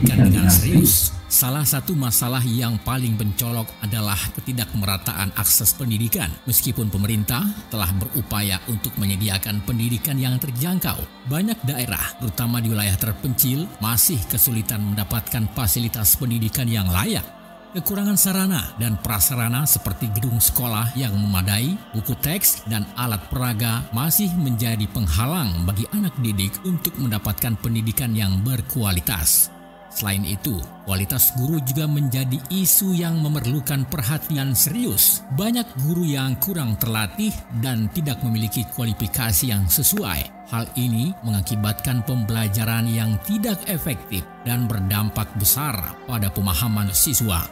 pendidikan dengan serius. Salah satu masalah yang paling mencolok adalah ketidakmerataan akses pendidikan. Meskipun pemerintah telah berupaya untuk menyediakan pendidikan yang terjangkau, banyak daerah, terutama di wilayah terpencil, masih kesulitan mendapatkan fasilitas pendidikan yang layak. Kekurangan sarana dan prasarana seperti gedung sekolah yang memadai, buku teks, dan alat peraga masih menjadi penghalang bagi anak didik untuk mendapatkan pendidikan yang berkualitas. Selain itu, kualitas guru juga menjadi isu yang memerlukan perhatian serius. Banyak guru yang kurang terlatih dan tidak memiliki kualifikasi yang sesuai. Hal ini mengakibatkan pembelajaran yang tidak efektif dan berdampak besar pada pemahaman siswa.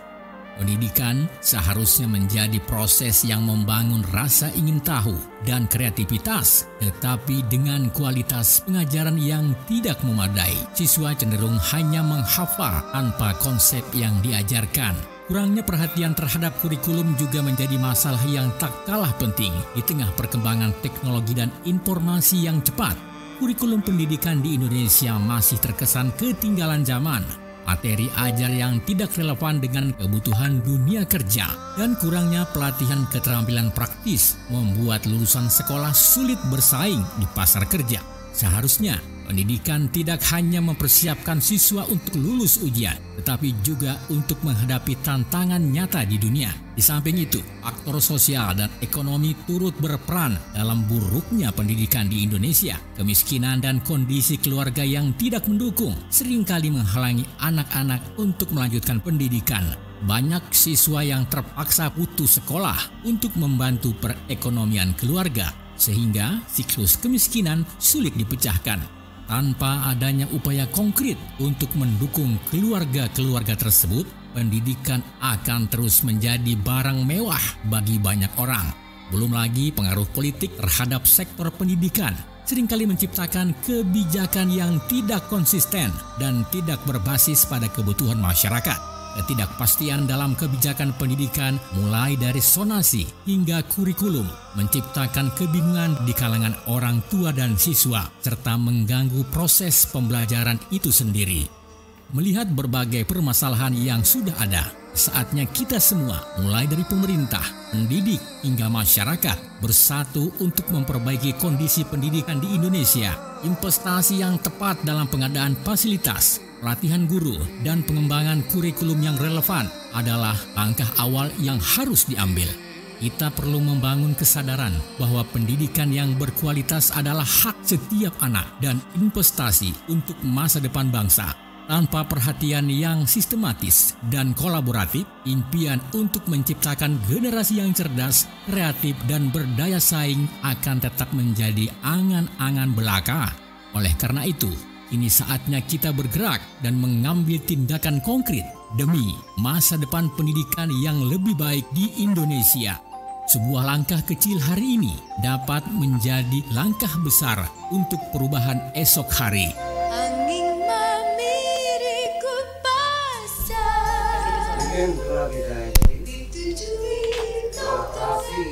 Pendidikan seharusnya menjadi proses yang membangun rasa ingin tahu dan kreativitas, tetapi dengan kualitas pengajaran yang tidak memadai, siswa cenderung hanya menghafal tanpa konsep yang diajarkan. Kurangnya perhatian terhadap kurikulum juga menjadi masalah yang tak kalah penting di tengah perkembangan teknologi dan informasi yang cepat. Kurikulum pendidikan di Indonesia masih terkesan ketinggalan zaman. Materi ajar yang tidak relevan dengan kebutuhan dunia kerja dan kurangnya pelatihan keterampilan praktis membuat lulusan sekolah sulit bersaing di pasar kerja. Seharusnya pendidikan tidak hanya mempersiapkan siswa untuk lulus ujian, tetapi juga untuk menghadapi tantangan nyata di dunia. Di samping itu, faktor sosial dan ekonomi turut berperan dalam buruknya pendidikan di Indonesia. Kemiskinan dan kondisi keluarga yang tidak mendukung seringkali menghalangi anak-anak untuk melanjutkan pendidikan. Banyak siswa yang terpaksa putus sekolah untuk membantu perekonomian keluarga, sehingga siklus kemiskinan sulit dipecahkan. Tanpa adanya upaya konkret untuk mendukung keluarga-keluarga tersebut, pendidikan akan terus menjadi barang mewah bagi banyak orang. Belum lagi pengaruh politik terhadap sektor pendidikan seringkali menciptakan kebijakan yang tidak konsisten dan tidak berbasis pada kebutuhan masyarakat. Ketidakpastian dalam kebijakan pendidikan mulai dari zonasi hingga kurikulum menciptakan kebingungan di kalangan orang tua dan siswa serta mengganggu proses pembelajaran itu sendiri. Melihat berbagai permasalahan yang sudah ada, saatnya kita semua mulai dari pemerintah, pendidik hingga masyarakat bersatu untuk memperbaiki kondisi pendidikan di Indonesia. Investasi yang tepat dalam pengadaan fasilitas, pelatihan guru, dan pengembangan kurikulum yang relevan adalah langkah awal yang harus diambil. Kita perlu membangun kesadaran bahwa pendidikan yang berkualitas adalah hak setiap anak dan investasi untuk masa depan bangsa. Tanpa perhatian yang sistematis dan kolaboratif, impian untuk menciptakan generasi yang cerdas, kreatif, dan berdaya saing akan tetap menjadi angan-angan belaka. Oleh karena itu, ini saatnya kita bergerak dan mengambil tindakan konkret demi masa depan pendidikan yang lebih baik di Indonesia. Sebuah langkah kecil hari ini dapat menjadi langkah besar untuk perubahan esok hari. Angin memiriku pasang ditujui makasih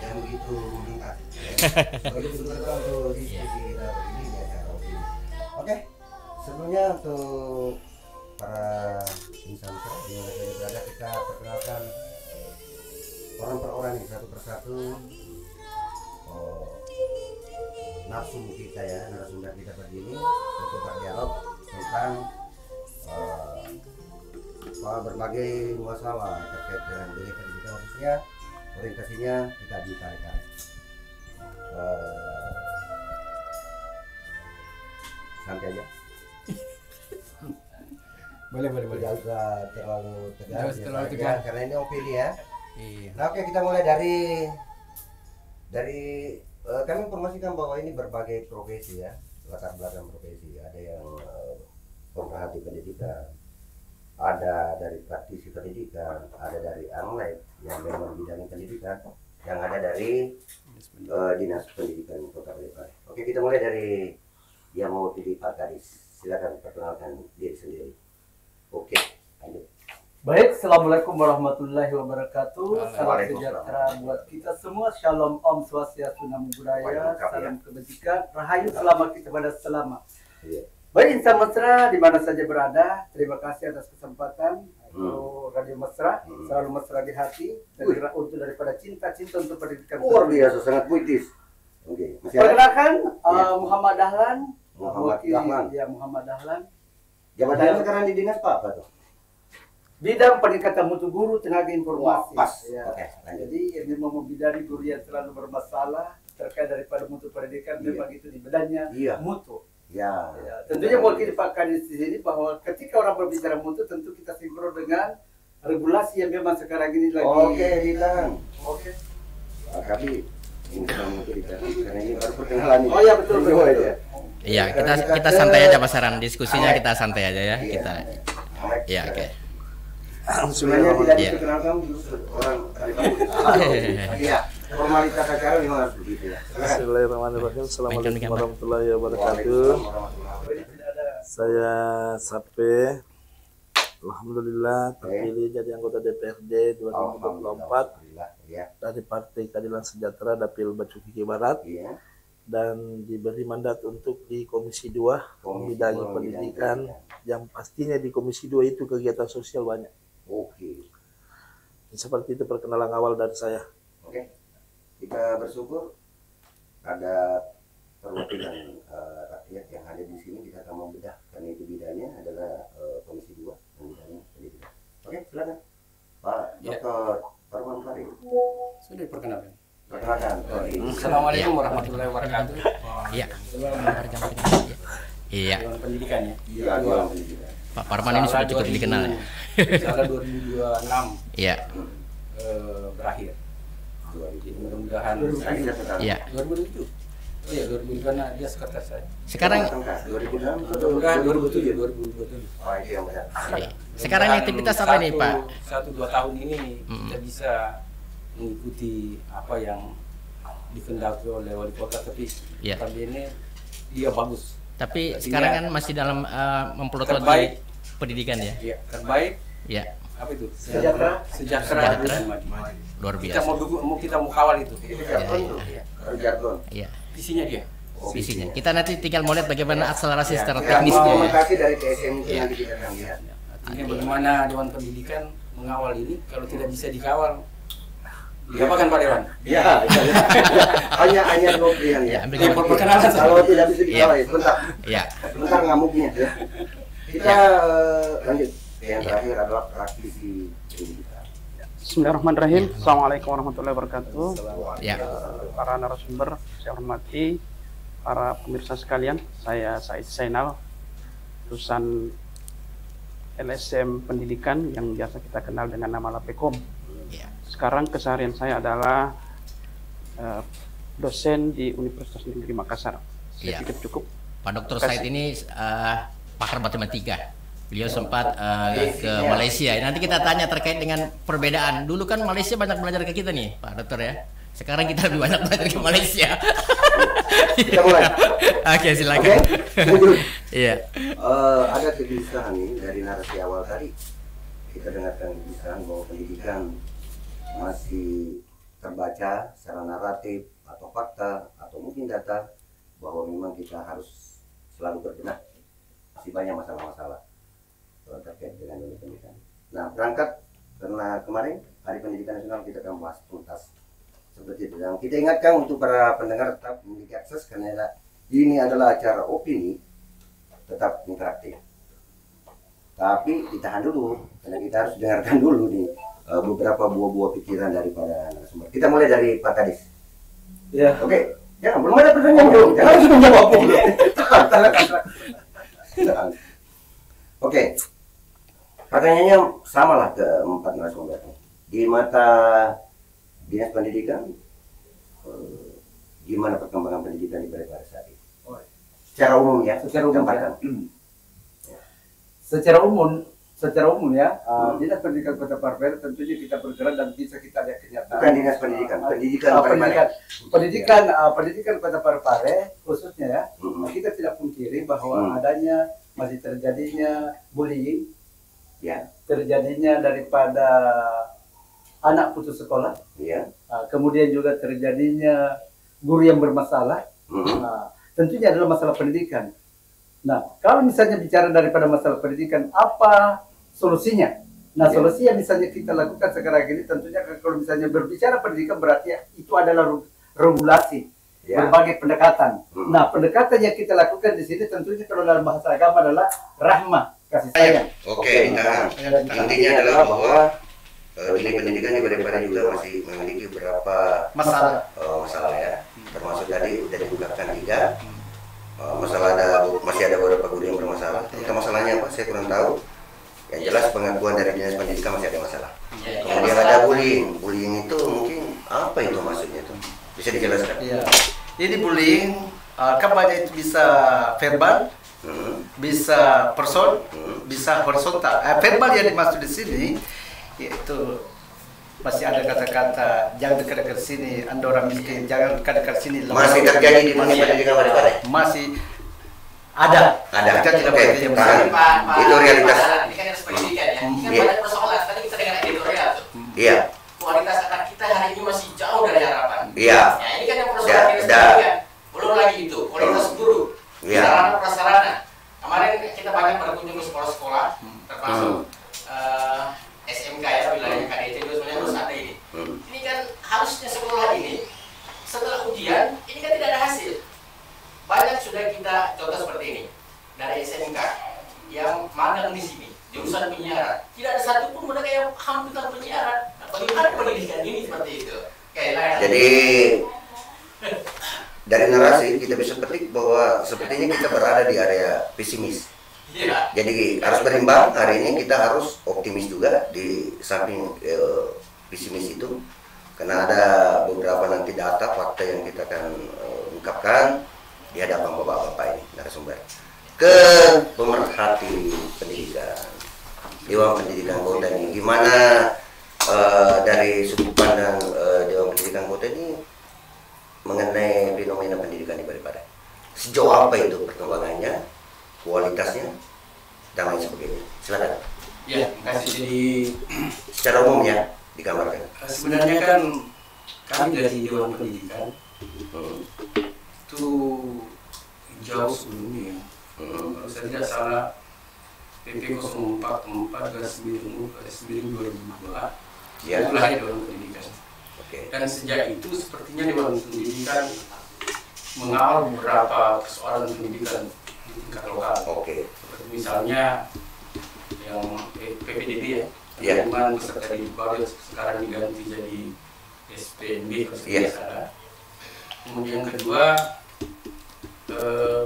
yang begitu meningkat. Oke, sebelumnya untuk para insan di mana saja berada, kita perkenalkan orang per orang nih, satu persatu narasumber kita ya, narasumber kita pagi ini untuk berdialog tentang berbagai masalah terkait dengan dunia pendidikan, khususnya orientasinya kita di tarik-tarik. Santai aja. Boleh. Tidak usah terlalu tegas, Terlalu tegas. Karena ini opini ya. Iya. Nah, oke, kita mulai dari kami informasikan bahwa ini berbagai profesi ya, latar belakang profesi. Ada yang pemerhati pendidikan, ada dari praktisi pendidikan, ada dari anlet yang memang bidang pendidikan, yang ada dari dinas pendidikan Kota Balikpapan. Oke, kita mulai dari yang mau pilih Pak Kadis. Silakan perkenalkan diri sendiri. Oke, lanjut. Baik, Assalamualaikum warahmatullahi wabarakatuh. Salam Waalaikumsalam. sejahtera buat kita semua. Shalom, Om Swastiastu, Namo Buddhaya, Waalaikumsalam. salam kebajikan, rahayu, selamat kita pada selama. Iya. Baik insan mesra di mana saja berada, terima kasih atas kesempatan. Radio Mesra selalu mesra di hati dan gerak untuk daripada cinta untuk pendidikan. Luar biasa, sangat puitis. Oke, Perkenalkan Muhammad Dahlan. Muhammad Dahlan. Ya, Muhammad Dahlan. Jabatannya sekarang di dinas apa tuh? Bidang peningkatan mutu guru tenaga informasi. Pas. Ya. Oke, lanjut. Jadi ini mau membidani guru yang selalu bermasalah terkait daripada mutu pendidikan, memang itu di bedanya mutu. Ya. Tentunya mau kita pakai di sini bahwa ketika orang berbicara mutu tentu kita sinkron dengan regulasi yang memang sekarang ini lagi. Oke, Dilan. Oke. Pak Kabi, ini kita mutu karena ini baru perkenalan. Oh ya betul. Iya, kita santai aja pasaran, diskusinya kita santai aja ya. Kita. Iya, oke. Sebenarnya tidak diperkenalkan orang dari Iya. Formalitas acara memang harus begitu ya. Bismillahirrahmanirrahim. Assalamualaikum warahmatullahi wabarakatuh. Saya Sape. Alhamdulillah terpilih jadi anggota DPRD 2024 dari Partai Keadilan Sejahtera Dapil Bacukiki Barat dan diberi mandat untuk di Komisi 2 membidangi pendidikan yang pastinya di Komisi 2 itu kegiatan sosial banyak. Oke. Seperti itu perkenalan awal dari saya. Oke. Kita bersyukur ada perwakilan rakyat yang ada di sini. Kita akan membedah karena itu bidangnya adalah Komisi 2 bidangnya pendidikan. Oke, silakan Pak Dr. Parman Karim. Sudah diperkenalkan. Perkenalkan. Assalamualaikum warahmatullahi wabarakatuh. Iya. Iya. Dewan Pendidikan ya. Iya, Dewan Pendidikan. Pak Parman ini sudah cukup dikenal ya. Salah 2026 Iya. berakhir. Jadi mudah-mudahan Iya. 2007. Oh ya 2000 karena dia sekretaris saya. Sekarang 2007. Oh, itu yang benar. sekarang aktivitas apa nih, Pak? 1-2 tahun ini kita bisa mengikuti apa yang dikendaki oleh wali kota, tapi kali ini dia bagus. Tapi artinya, sekarang kan masih dalam mempelopori pendidikan ya. Iya, terbaik. Iya. Apa itu? Sejahtera. Luar Kita biasa. mau dukung, kita mau kawal itu. Jargon. Iya. Visinya dia. Visinya. Kita nanti tinggal mau lihat bagaimana akselerasi secara Ya, teknis mau dia. kasih dari TSM itu nanti kita akan lihat. Artinya bagaimana Dewan Pendidikan mengawal ini, kalau tidak bisa dikawal, diapakan Pak Dewan? Ya, hanya dua pilihan ya. Ambil Perkenalan Kalau tidak bisa dikawal, sebentar. Iya. Sebentar ngamuknya ya. Kita lanjut. Yang terakhir adalah praktisi pendidikan. Bismillahirrahmanirrahim. Assalamualaikum warahmatullahi wabarakatuh. Ya. Para narasumber, saya hormati para pemirsa sekalian. Saya Said Zainal, lulusan LSM Pendidikan yang biasa kita kenal dengan nama Lapekom. Ya. Sekarang keseharian saya adalah dosen di Universitas Negeri Makassar. Saya Ya. pikir cukup. Pak Dr. Said ini pakar matematika. Beliau sempat ke Malaysia. Nanti kita tanya terkait dengan perbedaan. Dulu kan Malaysia banyak belajar ke kita nih, Pak Dokter ya. Sekarang kita lebih banyak belajar ke Malaysia. Kita mulai. Oke, silakan. Oke. Iya. Ada kegelisahan nih dari narasi awal tadi. Kita dengarkan kegelisahan bahwa pendidikan masih terbaca secara naratif atau fakta atau mungkin data bahwa memang kita harus selalu berbenah. Masih banyak masalah-masalah terkait dengan dunia pendidikan. Nah, berangkat karena kemarin Hari Pendidikan Nasional kita akan bahas tuntas seperti itu. Dan kita ingatkan untuk para pendengar tetap memiliki akses karena ini adalah acara opini tetap interaktif. Tapi ditahan dulu karena kita harus dengarkan dulu nih beberapa buah-buah pikiran daripada narasumber. Kita mulai dari Pak Kadis. Ya. Oke, jangan belum ada pertanyaan dulu. Jangan langsung menjawab dulu. Oke. Pertanyaannya sama lah ke empat narasumber. Di mata Dinas Pendidikan, gimana perkembangan pendidikan di pada saat ini? Secara umum ya. Secara umum ya. Gambarkan. Secara umum ya, Dinas Pendidikan Kota Parepare tentunya kita bergerak dan bisa kita lihat kenyataan. Bukan Dinas Pendidikan, pendidikan Kota Parepare khususnya ya. Kita tidak pungkiri bahwa adanya masih terjadinya bullying, ya, terjadinya daripada anak putus sekolah, ya. Kemudian juga terjadinya guru yang bermasalah. Tentunya adalah masalah pendidikan. Nah, kalau misalnya bicara daripada masalah pendidikan, apa solusinya? Nah, solusi yang misalnya kita lakukan sekarang ini tentunya kalau misalnya berbicara pendidikan berarti itu adalah regulasi, berbagai pendekatan. Nah, pendekatan yang kita lakukan di sini tentunya kalau dalam bahasa agama adalah rahmah, kasih sayang. Oke, nah intinya adalah bahwa ini pendidikan daripada juga masih memiliki beberapa masalah ya, termasuk tadi sudah diungkapkan juga. Masalah masih ada beberapa guru yang bermasalah. Itu masalahnya apa? Saya kurang tahu. Yang jelas pengakuan dari dinas pendidikan masih ada masalah. Kemudian ada bullying. Bullying itu mungkin apa itu maksudnya itu? Bisa dijelaskan? Iya. Jadi bullying kan banyak itu bisa verbal, bisa person, bisa horizontal. Verbal yang dimaksud di sini yaitu masih ada kata-kata jangan dekat-dekat sini, Anda orang miskin, jangan dekat-dekat sini. Masih terjadi di dunia pendidikan pada masih ada. Kita tidak boleh diam. Itu realitas. Ini kan harus pendidikan ya. Ini kan banyak persoalan. Tadi kita dengar editorial tuh. Iya. Kualitas anak kita hari ini masih jauh dari harapan. Iya. Ya ini kan yang persoalan dinas pendidikan. Belum lagi itu kualitas guru, sarana prasarana. Kemarin kita banyak berkunjung ke sekolah-sekolah, termasuk SMK ya, wilayahnya KDT itu sebenarnya harus ada ini. Ini kan harusnya sekolah ini setelah ujian ini kan tidak ada hasil. Banyak sudah kita contoh seperti ini dari SMK yang magang di sini jurusan penyiaran, tidak ada satupun mereka yang paham tentang penyiaran. Bagaimana pendidikan ini seperti itu? Jadi dari narasi kita bisa petik bahwa sepertinya kita berada di area pesimis. Ya. Jadi harus berimbang. Hari ini kita harus optimis juga di samping pesimis itu, karena ada beberapa nanti data fakta yang kita akan ungkapkan di hadapan bapak-bapak ini narasumber. Ke pemerhati pendidikan, Dewan Pendidikan Kota ini, gimana dari sudut pandang Dewan Pendidikan Kota ini mengenai fenomena pendidikan di Parepare? Sejauh apa itu perkembangannya, kualitasnya, dan lain sebagainya? Silakan. Ya, kasih jadi secara umum ya digambarkan. Sebenarnya kan kami dari Dewan Pendidikan itu jauh sebelumnya. Kalau saya tidak salah PP 044/2002 itu lahir Dewan Pendidikan. Dan sejak itu sepertinya Dewan Pendidikan mengawal beberapa persoalan pendidikan di tingkat lokal. Seperti misalnya yang PPDB ya, Penerimaan Peserta Didik Baru sekarang diganti jadi SPNB kalau tidak salah. Kemudian kedua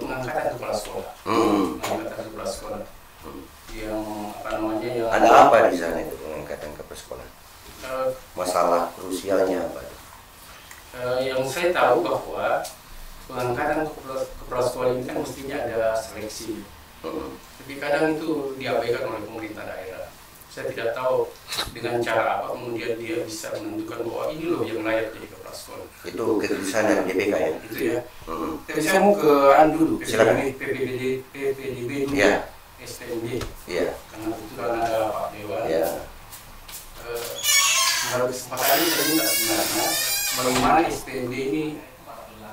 pengangkatan kepala sekolah. Pengangkatan kepala sekolah. Yang apa namanya yang ada apa di sana itu pengangkatan kepala sekolah? Masalah krusialnya apa? Yang saya tahu bahwa pengangkatan kepala sekolah ini kan mestinya ada seleksi. Tapi kadang itu diabaikan oleh pemerintah daerah. Saya tidak tahu dengan cara apa kemudian dia bisa menentukan bahwa ini loh yang layak jadi kepala sekolah. Itu keputusan dari DPK ya? Itu ya. Tapi saya mau ke dulu, PPDB dulu, SPNB. Karena itu kan ada Pak Dewan. Dalam kesempatan ini saya minta sebenarnya bagaimana SPNB ini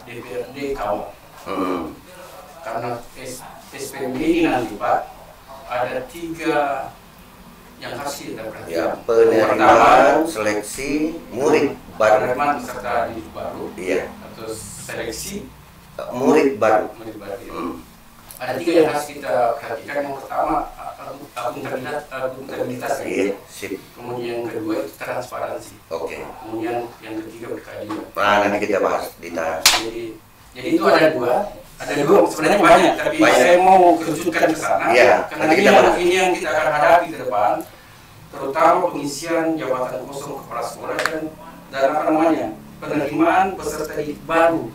DPRD kawal. Karena SPNB ini nanti Pak ada 3 yang harus kita perhatikan. Penerimaan, seleksi, murid baru. Penerimaan peserta didik baru. Atau seleksi murid baru. Ada 3 yang harus kita perhatikan. Yang pertama akuntabilitas. Kemudian yang kedua itu transparansi. Kemudian yang ketiga berkeadilan. Nanti kita bahas detail. Jadi itu ada 2. Ada 2 sebenarnya banyak, tapi saya mau kerucutkan ke sana karena ini yang kita akan hadapi ke depan, terutama pengisian jabatan kosong kepala sekolah dan apa namanya penerimaan peserta didik baru.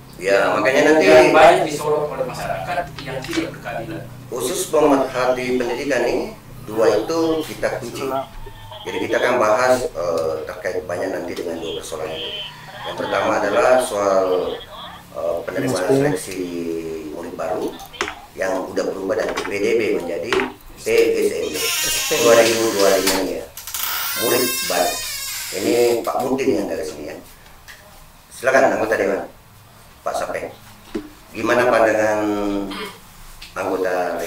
Makanya nanti yang banyak disorot oleh masyarakat yang tidak berkeadilan. Khusus pemerhati pendidikan ini 2 itu kita kunci. Jadi kita akan bahas terkait banyak nanti dengan 2 persoalan itu. Yang pertama adalah soal penerimaan seleksi murid baru yang sudah berubah dari PPDB menjadi PSNB 2025 ini ya, murid baru. Ini Pak Mutin yang dari sini ya. Silakan anggota Dewan, Pak Sapeng. Gimana pandangan anggota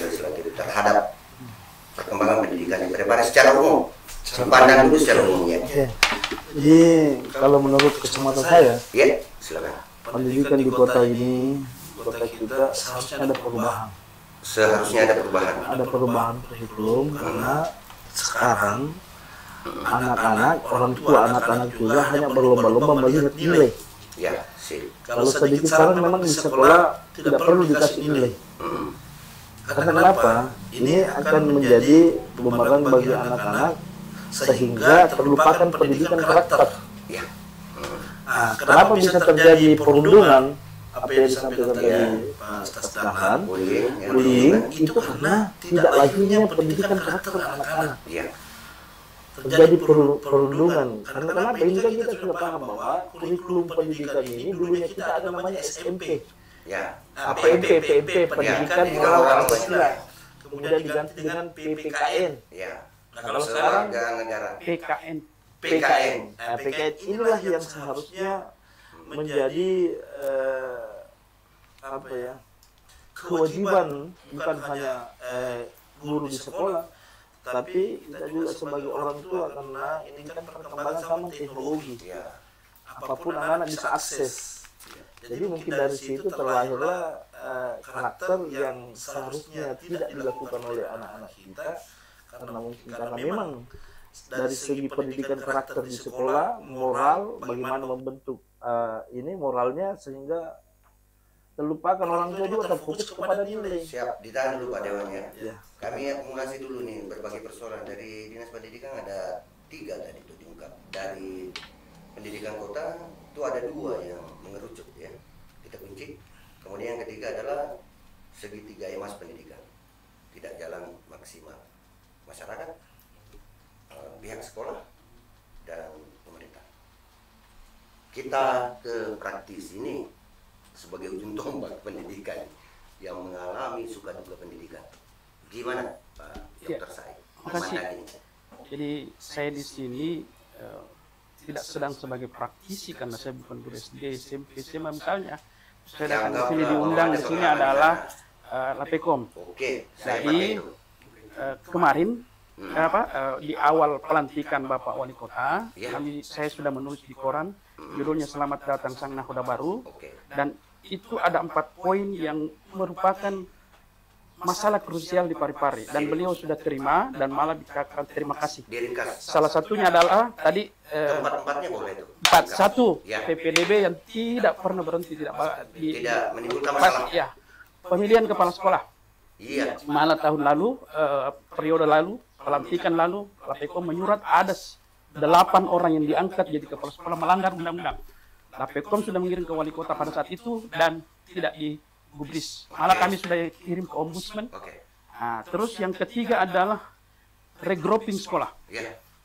pendidikan di Parepare secara umum. Pandang dulu secara umum ya. Jadi kalau menurut kacamata saya, ya silakan. Pendidikan di kota ini, kota kita seharusnya ada perubahan. Seharusnya ada perubahan. Ada perubahan kurikulum karena sekarang anak-anak, orang tua anak-anak juga hanya berlomba-lomba melihat nilai. Ya, sih. Kalau sedikit saran memang di sekolah tidak perlu dikasih nilai. Karena kenapa? Ini akan menjadi bumerang bagi anak-anak sehingga terlupakan pendidikan karakter. Ya. Nah, kenapa bisa terjadi perundungan? Apa yang disampaikan tadi Pak Ustaz Dahlan, bullying itu karena tidak lahirnya pendidikan karakter anak-anak. Ya. Terjadi perundungan. Karena kenapa? Ini kan kita sudah paham bahwa kurikulum pendidikan ini dulunya kita ada namanya SMP. Ya. PMP, pendidikan moral Pancasila. Kemudian diganti dengan PPKN. Ya. Nah, kalau sekarang negara. PKN. Nah, PKN inilah yang seharusnya menjadi kewajiban bukan hanya guru di sekolah, tapi kita juga sebagai orang tua karena ini kan perkembangan zaman teknologi. Apapun anak-anak bisa akses. Jadi mungkin dari situ terlahirlah karakter yang seharusnya tidak dilakukan oleh anak-anak kita karena memang dari segi pendidikan karakter di sekolah, moral, bagaimana membentuk ini moralnya sehingga terlupakan orang tua juga terfokus kepada nilai. Siap, ditahan dulu Pak Dewan ya. Ya. Kami akumulasi dulu nih berbagai persoalan dari Dinas Pendidikan ada 3 tadi itu diungkap. Dari pendidikan kota itu ada 2 yang mengerucut ya. Kita kunci. Kemudian yang ketiga adalah segitiga emas pendidikan. Tidak jalan maksimal. Masyarakat, pihak sekolah, dan pemerintah. Kita ke praktis ini sebagai ujung tombak pendidikan yang mengalami suka duka pendidikan. Gimana Pak Dr. Said? Makasih. Jadi saya di sini tidak sedang sebagai praktisi karena saya bukan guru SD, SMP, SMA misalnya. Saya datang di sini diundang di sini adalah Lapekom. Oke. Jadi kemarin di awal pelantikan Bapak Wali Kota, saya sudah menulis di koran judulnya Selamat Datang Sang Nakoda Baru, dan itu ada 4 poin yang merupakan masalah krusial di Parepare dan beliau sudah terima dan malah dikatakan terima kasih. Salah satunya adalah tadi Empat-empatnya boleh itu. 1 PPDB yang tidak pernah berhenti tidak menimbulkan masalah. Ya, pemilihan kepala sekolah. Iya. Malah tahun lalu periode lalu pelantikan lalu Lapekom menyurat ada 8 orang yang diangkat jadi kepala sekolah melanggar undang-undang. Lapekom sudah mengirim ke wali kota pada saat itu dan tidak digubris. Malah kami sudah kirim ke ombudsman. Nah, terus yang ketiga adalah regrouping sekolah.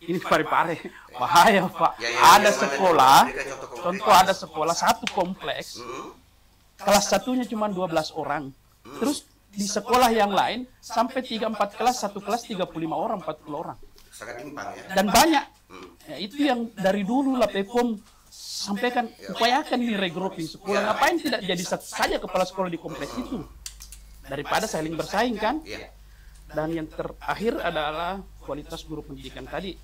Ini Parepare bahaya Pak. Ada sekolah, contoh ada sekolah 1 kompleks, kelas satunya cuma 12 orang. Terus di sekolah yang lain sampai 3-4 kelas, 1 kelas 35 orang, 40 orang. Sangat timpang ya. Dan banyak. Ya, itu yang dari dulu Lapekom sampaikan, upayakan ini regrouping sekolah. Ngapain tidak jadi satu saja kepala sekolah di kompleks itu? Daripada saling bersaing kan? Dan yang terakhir adalah kualitas guru pendidikan tadi.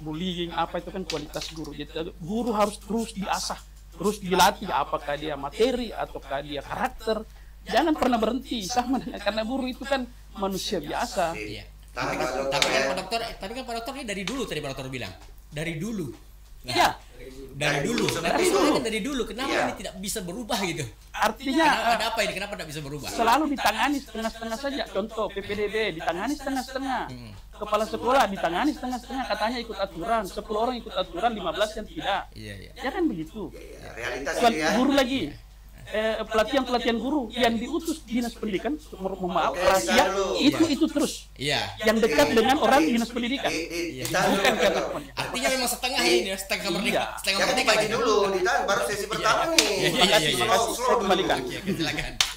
Bullying apa itu kan kualitas guru. Jadi guru harus terus diasah, terus dilatih apakah dia materi ataukah dia karakter. Jangan pernah berhenti sama karena guru itu kan manusia biasa. Tapi kan Pak Dokter ini dari dulu tadi Pak Dokter bilang. Dari dulu. Nah, dari dulu. Tapi soalnya dari dulu kenapa ini tidak bisa berubah gitu? Artinya ada apa ini? Kenapa tidak bisa berubah? Selalu ditangani setengah-setengah saja. Contoh PPDB ditangani setengah-setengah. Kepala sekolah ditangani setengah-setengah, katanya ikut aturan. 10 orang ikut aturan, 15 yang tidak. Ya kan begitu. Realitas guru lagi. Pelatihan guru yang diutus dinas pendidikan, maaf rahasia itu terus yang dekat dengan orang dinas pendidikan, bukan karena artinya memang setengah ini setengah merdeka, setengah merdeka lagi dulu ditahan baru sesi pertama nih. Saya kembalikan.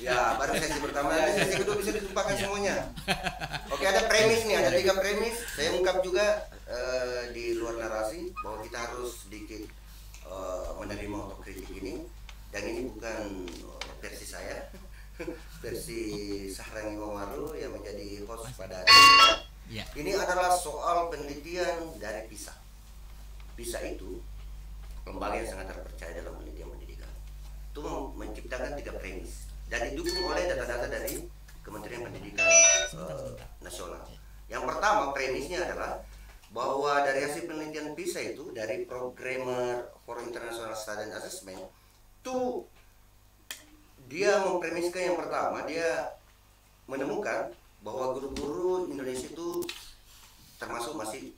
Ya baru sesi pertama, sesi kedua bisa ditumpahkan semuanya. Oke, ada premis nih, ada 3 premis. Saya ungkap juga di luar narasi bahwa kita harus sedikit menerima otokritik ini. Dan ini bukan versi saya, versi Sahrangi Mawaru yang menjadi host pada hari ini. Ya. Ini adalah soal penelitian dari PISA. PISA itu lembaga yang sangat terpercaya dalam penelitian pendidikan. Itu menciptakan 3 premis dan didukung oleh data-data dari Kementerian Pendidikan Nasional. Yang pertama premisnya adalah bahwa dari hasil penelitian PISA itu dari Programmer for International Study and Assessment itu dia mempremiskan yang pertama, dia menemukan bahwa guru-guru Indonesia itu termasuk masih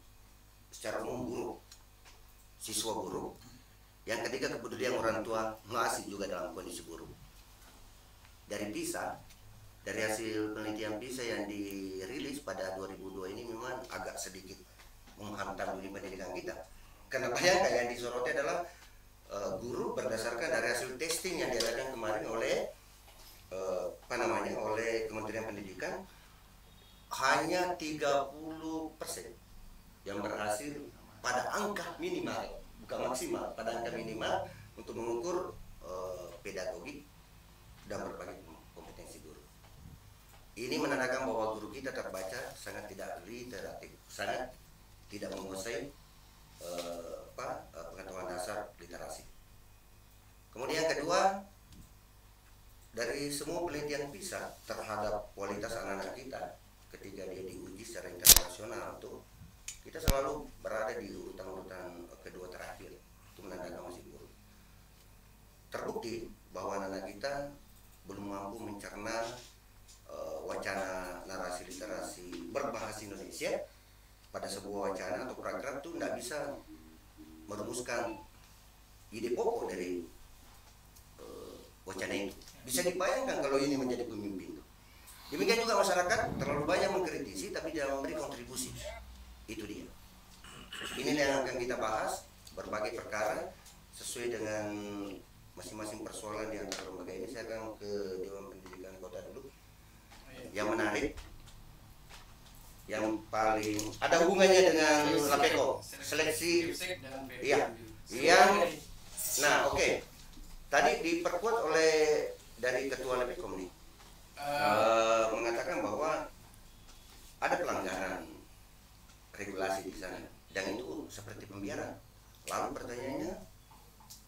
secara umum buruk, siswa buruk. Yang ketiga kepedulian orang tua masih juga dalam kondisi buruk. Dari PISA, dari hasil penelitian PISA yang dirilis pada 2002 ini memang agak sedikit menghantam dunia pendidikan kita. Karena bayangkan yang disoroti adalah guru berdasarkan dari hasil testing yang diadakan kemarin oleh oleh Kementerian Pendidikan, hanya 30% yang berhasil pada angka minimal, bukan maksimal, pada angka minimal untuk mengukur pedagogi dan berbagai kompetensi guru. Ini menandakan bahwa guru kita terbaca sangat tidak literatif, sangat tidak menguasai pengetahuan dasar literasi. Kemudian yang kedua, dari semua penelitian PISA terhadap kualitas anak-anak kita ketika dia diuji secara internasional, itu kita selalu berada di urutan-urutan kedua terakhir. Itu menandakan masih buruk. Terbukti bahwa anak-anak kita belum mampu mencerna wacana narasi literasi berbahasa Indonesia. Pada sebuah wacana atau paragraf itu tidak bisa merumuskan ide pokok dari wacana itu. Bisa dibayangkan kalau ini menjadi pemimpin. Demikian juga masyarakat terlalu banyak mengkritisi tapi tidak memberi kontribusi. Itu dia. Ini yang akan kita bahas, berbagai perkara sesuai dengan masing-masing persoalan di antara lembaga ini. Saya akan ke Dewan Pendidikan Kota dulu. Yang menarik, yang paling ada hubungannya dengan LAPECO, seleksi, iya, yang, nah oke, tadi diperkuat oleh dari Ketua LAPECO nih, mengatakan bahwa ada pelanggaran regulasi di sana dan itu seperti pembiaran. Lalu pertanyaannya,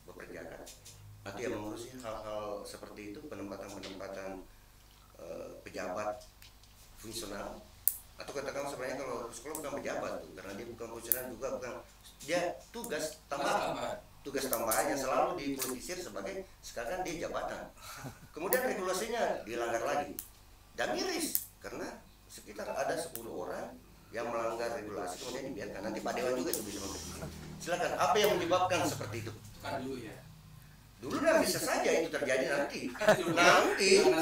Bapak Jaka, atau yang mengurusi hal-hal seperti itu, penempatan pejabat fungsional, atau katakan sebenarnya kalau sekolah bukan pejabat tuh, karena dia bukan fungsional juga, bukan, dia tugas tambahan yang selalu dipolitisir sebagai sekarang dia jabatan. Kemudian regulasinya dilanggar lagi dan miris karena sekitar ada 10 orang yang melanggar regulasi kemudian dibiarkan. Nanti Pak Dewan juga bisa mengkritik. Silakan, apa yang menyebabkan seperti itu? Kan dulu ya. Dulu dan bisa saja itu terjadi nanti. Karena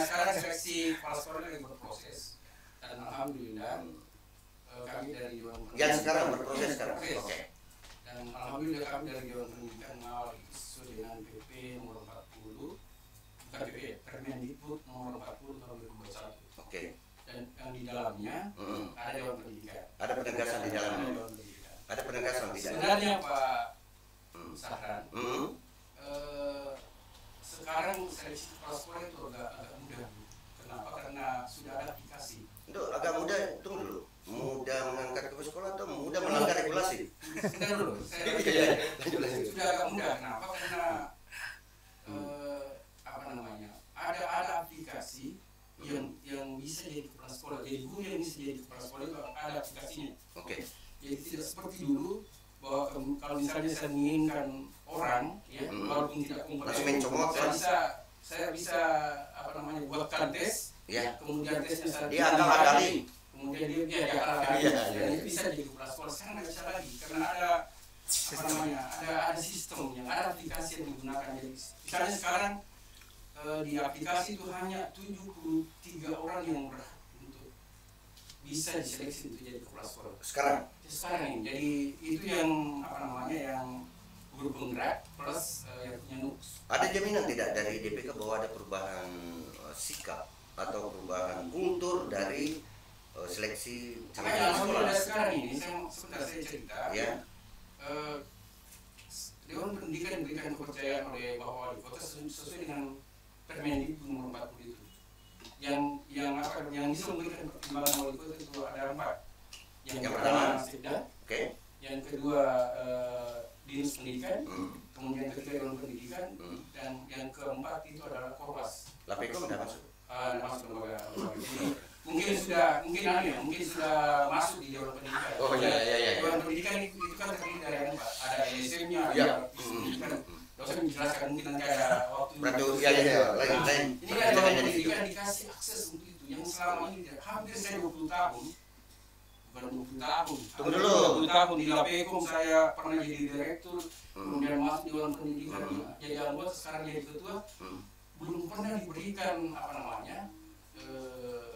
sekarang seleksi kepala sekolah lagi berproses. Dan alhamdulillah kami dari Dewan Pendidikan yang sekarang berproses sekarang. Oke. Dan alhamdulillah kami dari Dewan Pendidikan mengawal sesuai dengan PP nomor 40, bukan PP, Permendikbud nomor 40 tahun 2021. Oke. Dan yang di dalamnya ada Dewan Pendidikan. Ada penegasan di dalamnya. Ada penegasan di dalamnya. Sebenarnya Pak Sahran, sekarang seleksi kepala sekolah itu agak mudah. Kenapa? Karena sudah ada aplikasi. Itu agak mudah, tunggu dulu. Mudah mengangkat kepala sekolah atau mudah melanggar regulasi? Sebentar dulu. Sudah agak mudah. Kenapa? Karena ada aplikasi yang bisa jadi kepala sekolah. Jadi guru yang bisa jadi kepala sekolah itu ada aplikasinya. Oke. Jadi tidak seperti dulu bahwa kalau misalnya saya menginginkan orang, ya, walaupun tidak kompeten, saya bisa buatkan tes, ya, kemudian tesnya saya diakal-akali, kemudian dia diakal-akali, dan itu bisa jadi kepala sekolah. Sekarang nggak bisa lagi karena ada sistemnya, ada aplikasi yang digunakan. Jadi misalnya sekarang di aplikasi itu hanya 73 orang yang berhak untuk bisa diseleksi untuk jadi kepala sekolah. Sekarang ini, jadi itu yang yang guru penggerak plus yang punya NUKS. Ada jaminan tidak dari DPK bahwa ada perubahan sikap atau perubahan kultur dari seleksi makanya alhamdulillah sekarang ini sebentar saya cerita ya. Dewan Pendidikan diberikan kepercayaan oleh Bapak Wali Kota sesuai dengan Permendikbud nomor 40 itu. Yang bisa memberikan pertimbangan Wali Kota itu ada 4. Yang pertama Sekda. Oke. Yang kedua Dinas Pendidikan, kemudian ketiga Dewan Pendidikan, dan yang keempat itu adalah Korwas. Lapekom sudah masuk. Masuk lembaga. Mungkin sudah masuk di Dewan Pendidikan. Oh iya. Dewan Pendidikan itu kan terdiri dari apa? Ada LSM-nya, Iya. ada pendidikan. Dosen menjelaskan mungkin nanti ada waktu. Berarti lain. Ini kan Dewan Pendidikan dikasih akses untuk itu. Yang selama ini hampir saya 20 tahun. Bukan 20 tahun. Tunggu dulu. 20 tahun di Lapekom saya pernah jadi direktur, kemudian masuk di Dewan Pendidikan, jadi anggota, sekarang jadi ketua. Belum pernah diberikan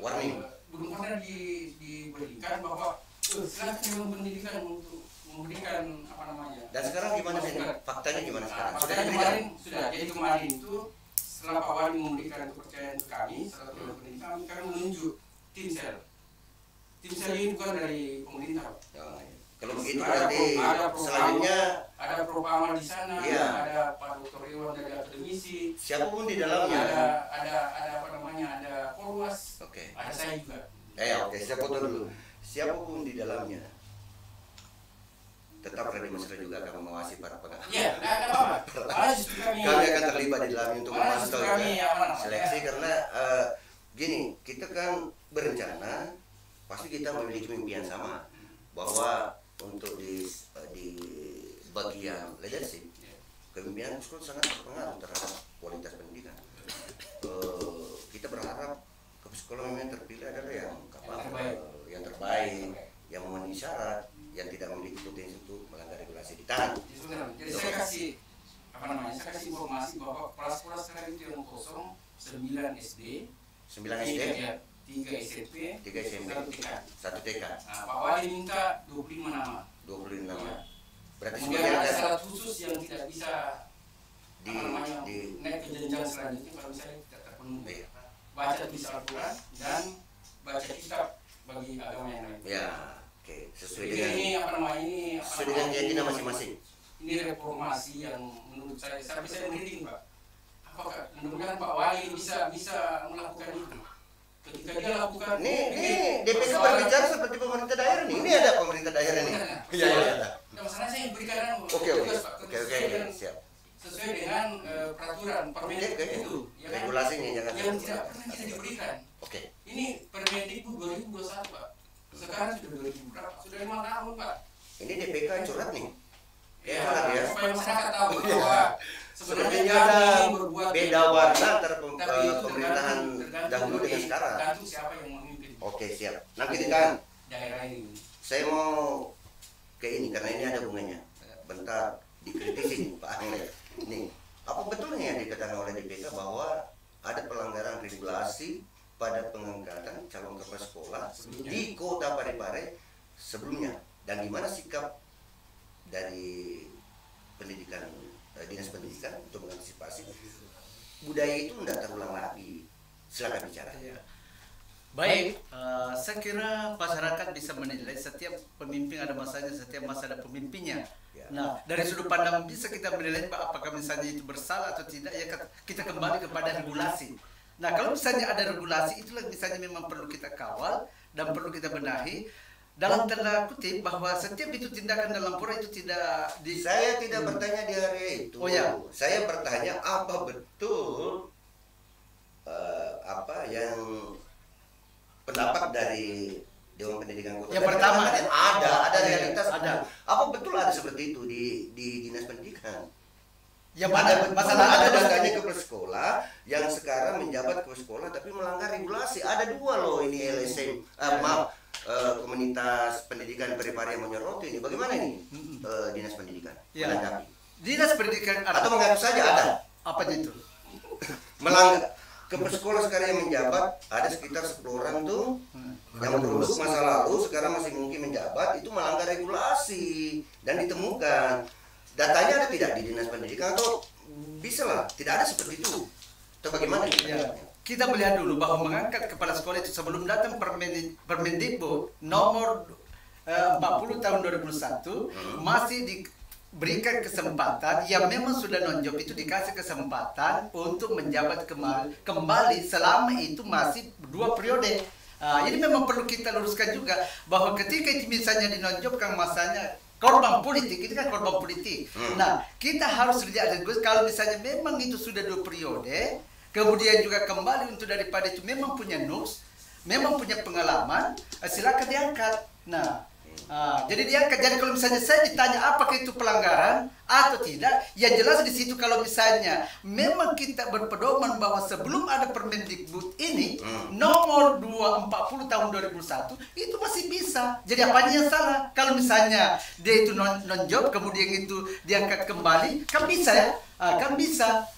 warning. Belum pernah diberikan bahwa silakan Dewan Pendidikan untuk memberikan Dan sekarang gimana sih? Faktanya gimana sekarang? Jadi kemarin itu setelah Pak Wali memberikan kepercayaan ke kami setelah Dewan Pendidikan, kami menunjuk tim sel. Tim sel ini bukan dari pemerintah. Kalau begitu berarti selanjutnya ada Propama di sana, iya. ada Pak Dr. Iwan dari akademisi, siapapun di dalamnya. Ada Korwas, ada saya juga. Saya foto dulu. Siapapun di dalamnya, tetap Radio Mesra juga akan mengawasi para pengawas. Iya, nggak apa-apa. Kami akan terlibat di dalamnya untuk memantau seleksi karena gini, kita kan berencana, pasti kita memiliki mimpi yang sama bahwa untuk di bagian leadership, kepemimpinan sekolah sangat berpengaruh terhadap kualitas pendidikan. Kita berharap sekolah memang terpilih adalah yang terbaik, yang memenuhi syarat, yang tidak memiliki potensi untuk melanggar regulasi di tanah. Jadi saya kasih informasi bahwa kelas-kelas sekarang itu yang kosong 9 SD, 9 SD, 3 SMP, 1 TK. 1 TK. Nah, Pak Wali minta 25 nama. 25 nama. Berarti kemudian ada syarat khusus yang tidak bisa naik ke jenjang selanjutnya kalau misalnya tidak terpenuhi. Baca tulis Al-Quran dan baca kitab bagi agama yang lain. Ya, oke. Sesuai dengan keyakinan masing-masing. Ini reformasi yang menurut saya sampai saya merinding, Pak. Apakah mudah-mudahan Pak Wali bisa melakukan itu? Ketika dia lakukan ini DPK berbicara seperti pemerintah daerah nih. Ini ada pemerintah daerah nih. Iya. Masalahnya saya berikan Oke, siap. Sesuai dengan peraturan Permendikbud itu, regulasinya jangan yang tidak pernah kita diberikan. Oke. Ini Permendikbud 2021, Pak. Sekarang sudah 2000 berapa? Sudah 5 tahun, Pak. Ini DPK curhat nih. Ya, supaya masyarakat tahu bahwa sebenarnya ada beda warna antara pemerintahan dahulu dengan sekarang. Tergantung siapa yang memimpin. Oke, siap. Nanti kan daerah ini. Saya mau ke ini karena ini ada bunganya. Bentar dikritisi nih Pak Anglet. Nih, apa betulnya yang dikatakan oleh DPK bahwa ada pelanggaran regulasi pada pengangkatan calon kepala sekolah di Kota Parepare sebelumnya, dan gimana sikap dari pendidikan dinas pendidikan untuk mengantisipasi budaya itu tidak terulang lagi? Silakan bicara. Baik, saya kira masyarakat bisa menilai setiap pemimpin ada masanya, setiap masa ada pemimpinnya. Nah, dari sudut pandang bisa kita menilai apakah misalnya itu bersalah atau tidak, ya kita kembali kepada regulasi. Nah, kalau misalnya ada regulasi, itulah misalnya memang perlu kita kawal dan perlu kita benahi. Dalam tanda kutip bahwa setiap itu tindakan dalam pura itu tidak Saya tidak bertanya di area itu. Oh ya. Saya bertanya apa betul apa yang pendapat dari Dewan Pendidikan Kota. Yang pertama ada realitas ada. Apa betul ada seperti itu di dinas pendidikan? Yang masalah ada datanya kepala sekolah yang sekarang menjabat kepala sekolah tapi melanggar regulasi. Ada 2 loh ini LSM. Komunitas pendidikan Parepare yang menyoroti ini. Bagaimana ini dinas pendidikan? Ya. Dinas pendidikan atau mengaku saja ada? Apa itu? Melanggar. Kepala sekolah sekarang yang menjabat ada sekitar 10 orang tuh yang produk masa lalu sekarang masih mungkin menjabat, itu melanggar regulasi dan ditemukan. Datanya ada tidak di dinas pendidikan atau bisa lah tidak ada seperti itu? Atau bagaimana? Ya. Kita melihat dulu bahwa mengangkat kepala sekolah itu sebelum datang Permendikbud nomor 40 tahun 2001 masih diberikan kesempatan yang memang sudah nonjob itu dikasih kesempatan untuk menjabat kembali selama itu masih 2 periode. Ini memang perlu kita luruskan juga bahwa ketika itu misalnya dinonjolkan masanya korban politik, itu kan korban politik. Nah, kita harus lihat kalau misalnya memang itu sudah 2 periode, kemudian juga kembali untuk daripada itu memang punya nus, memang punya pengalaman, silakan diangkat. Nah, jadi diangkat. Jadi kalau misalnya saya ditanya apakah itu pelanggaran atau tidak, yang jelas di situ kalau misalnya memang kita berpedoman bahwa sebelum ada Permendikbud ini nomor 240 tahun 2001 itu masih bisa. Jadi apanya yang salah? Kalau misalnya dia itu non-job kemudian itu diangkat kembali, kan bisa ya? Kan bisa.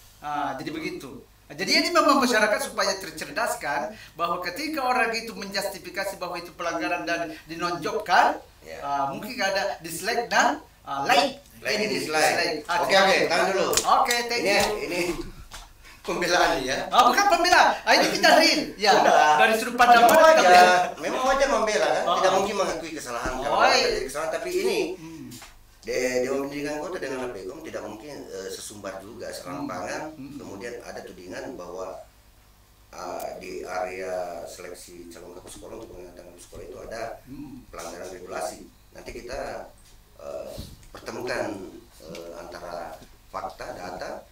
Jadi begitu. Jadi ini memang masyarakat supaya tercerdaskan bahwa ketika orang itu menjustifikasi bahwa itu pelanggaran dan dinonjolkan, mungkin ada dislike dan like. Ini dislike. Oke, tahan dulu. Oke, thank you. Ini pembelaan ya. Bukan pembelaan. Ini kita real. Ya, dari sudut pandang memang wajar membela kan. Tidak mungkin mengakui kesalahan kalau ada kesalahan, tapi ini Dewan Pendidikan Kota dengan LPKOM tidak mungkin sesumbar juga serampangan. Kemudian ada tudingan bahwa di area seleksi calon kepala sekolah untuk mengatakan sekolah itu ada pelanggaran regulasi. Nanti kita pertemukan antara fakta, data,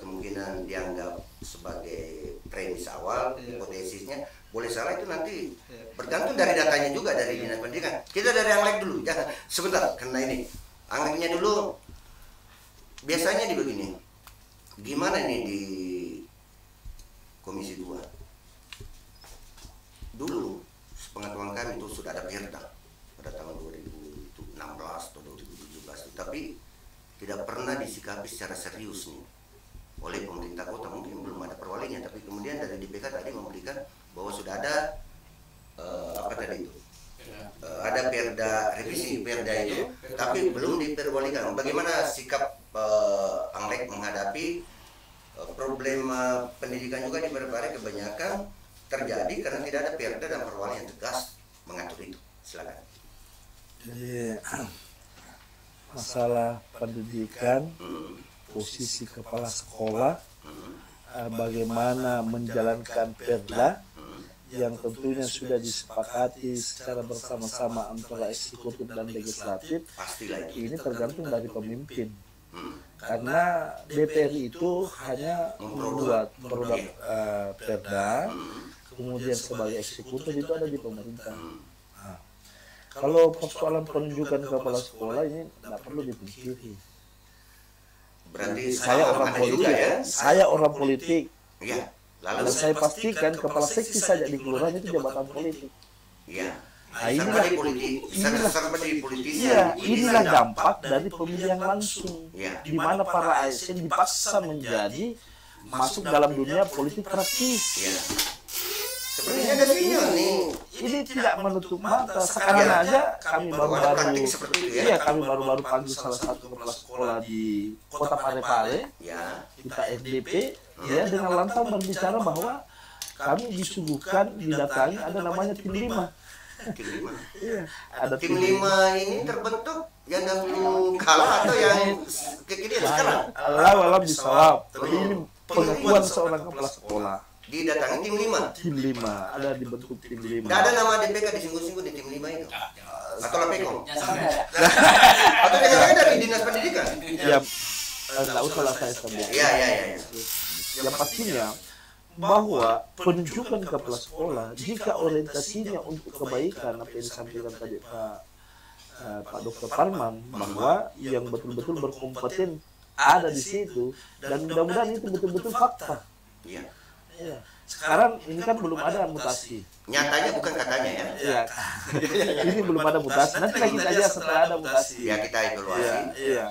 kemungkinan dianggap sebagai premis awal, hipotesisnya boleh salah, itu nanti bergantung dari datanya juga dari Dinas Pendidikan. Kita dari Anglek dulu, jangan sebentar, karena ini Angleknya dulu biasanya di begini. Gimana ini di Komisi 2? Dulu sepengetahuan kami itu sudah ada perda pada tahun 2016 atau 2017, tapi tidak pernah disikapi secara serius nih oleh pemerintah kota. Mungkin belum ada perwalinya, tapi kemudian dari DPK tadi memberikan bahwa sudah ada apa tadi itu, ada perda, revisi perda itu, tapi belum diperwalikan. Bagaimana sikap Anglek menghadapi problema pendidikan juga di beberapa area kebanyakan terjadi karena tidak ada perda dan perwalian yang tegas mengatur itu. Silakan. Jadi masalah pendidikan, posisi kepala sekolah, bagaimana menjalankan perda yang tentunya sudah disepakati secara bersama-sama antara eksekutif dan legislatif, ini tergantung dari pemimpin. Karena DPR itu hanya membuat produk perda, kemudian sebagai eksekutif itu ada di pemerintah. Nah, kalau persoalan penunjukan kepala sekolah ini tidak perlu dipungkiri. Berarti saya orang politik, ya? Saya orang politik. Iya. Lalu saya pastikan kepala seksi saja di kelurahan itu jabatan politik. Iya. Nah, inilah dampak dari pemilihan langsung, di mana para ASN dipaksa menjadi masuk dalam dunia politik praktis. Sepertinya ada sinyal nih. Ini tidak menutup mata. Sekarang aja kami baru-baru panggil salah satu kepala sekolah di Kota Parepare, kita SDP, dengan lantang berbicara bahwa kami disuguhkan, didatangi ada namanya tim 5. Ada tim 5 ini terbentuk yang dahulu kalah atau yang kekinian sekarang? Alam disawab. Tapi ini pengakuan seorang kepala sekolah. Didatangi tim 5. Tim 5 ada dibentuk tim 5. Tidak ada nama DPK disinggung-singgung di tim 5 itu. Atau LPKOM. Atau jangan-jangan dari Dinas Pendidikan. Ya, tidak usah saya sebut. Iya. Yang pastinya bahwa penunjukan kepala sekolah jika orientasinya untuk kebaikan, apa yang disampaikan tadi Pak Dr. Parman, bahwa yang betul-betul berkompeten ada di situ, dan mudah-mudahan itu betul-betul fakta. Iya. Sekarang ini kan belum ada mutasi. Nyatanya bukan katanya ya. Iya. Ini belum ada mutasi. Nanti lagi saja setelah ada mutasi. Ya kita evaluasi. Iya.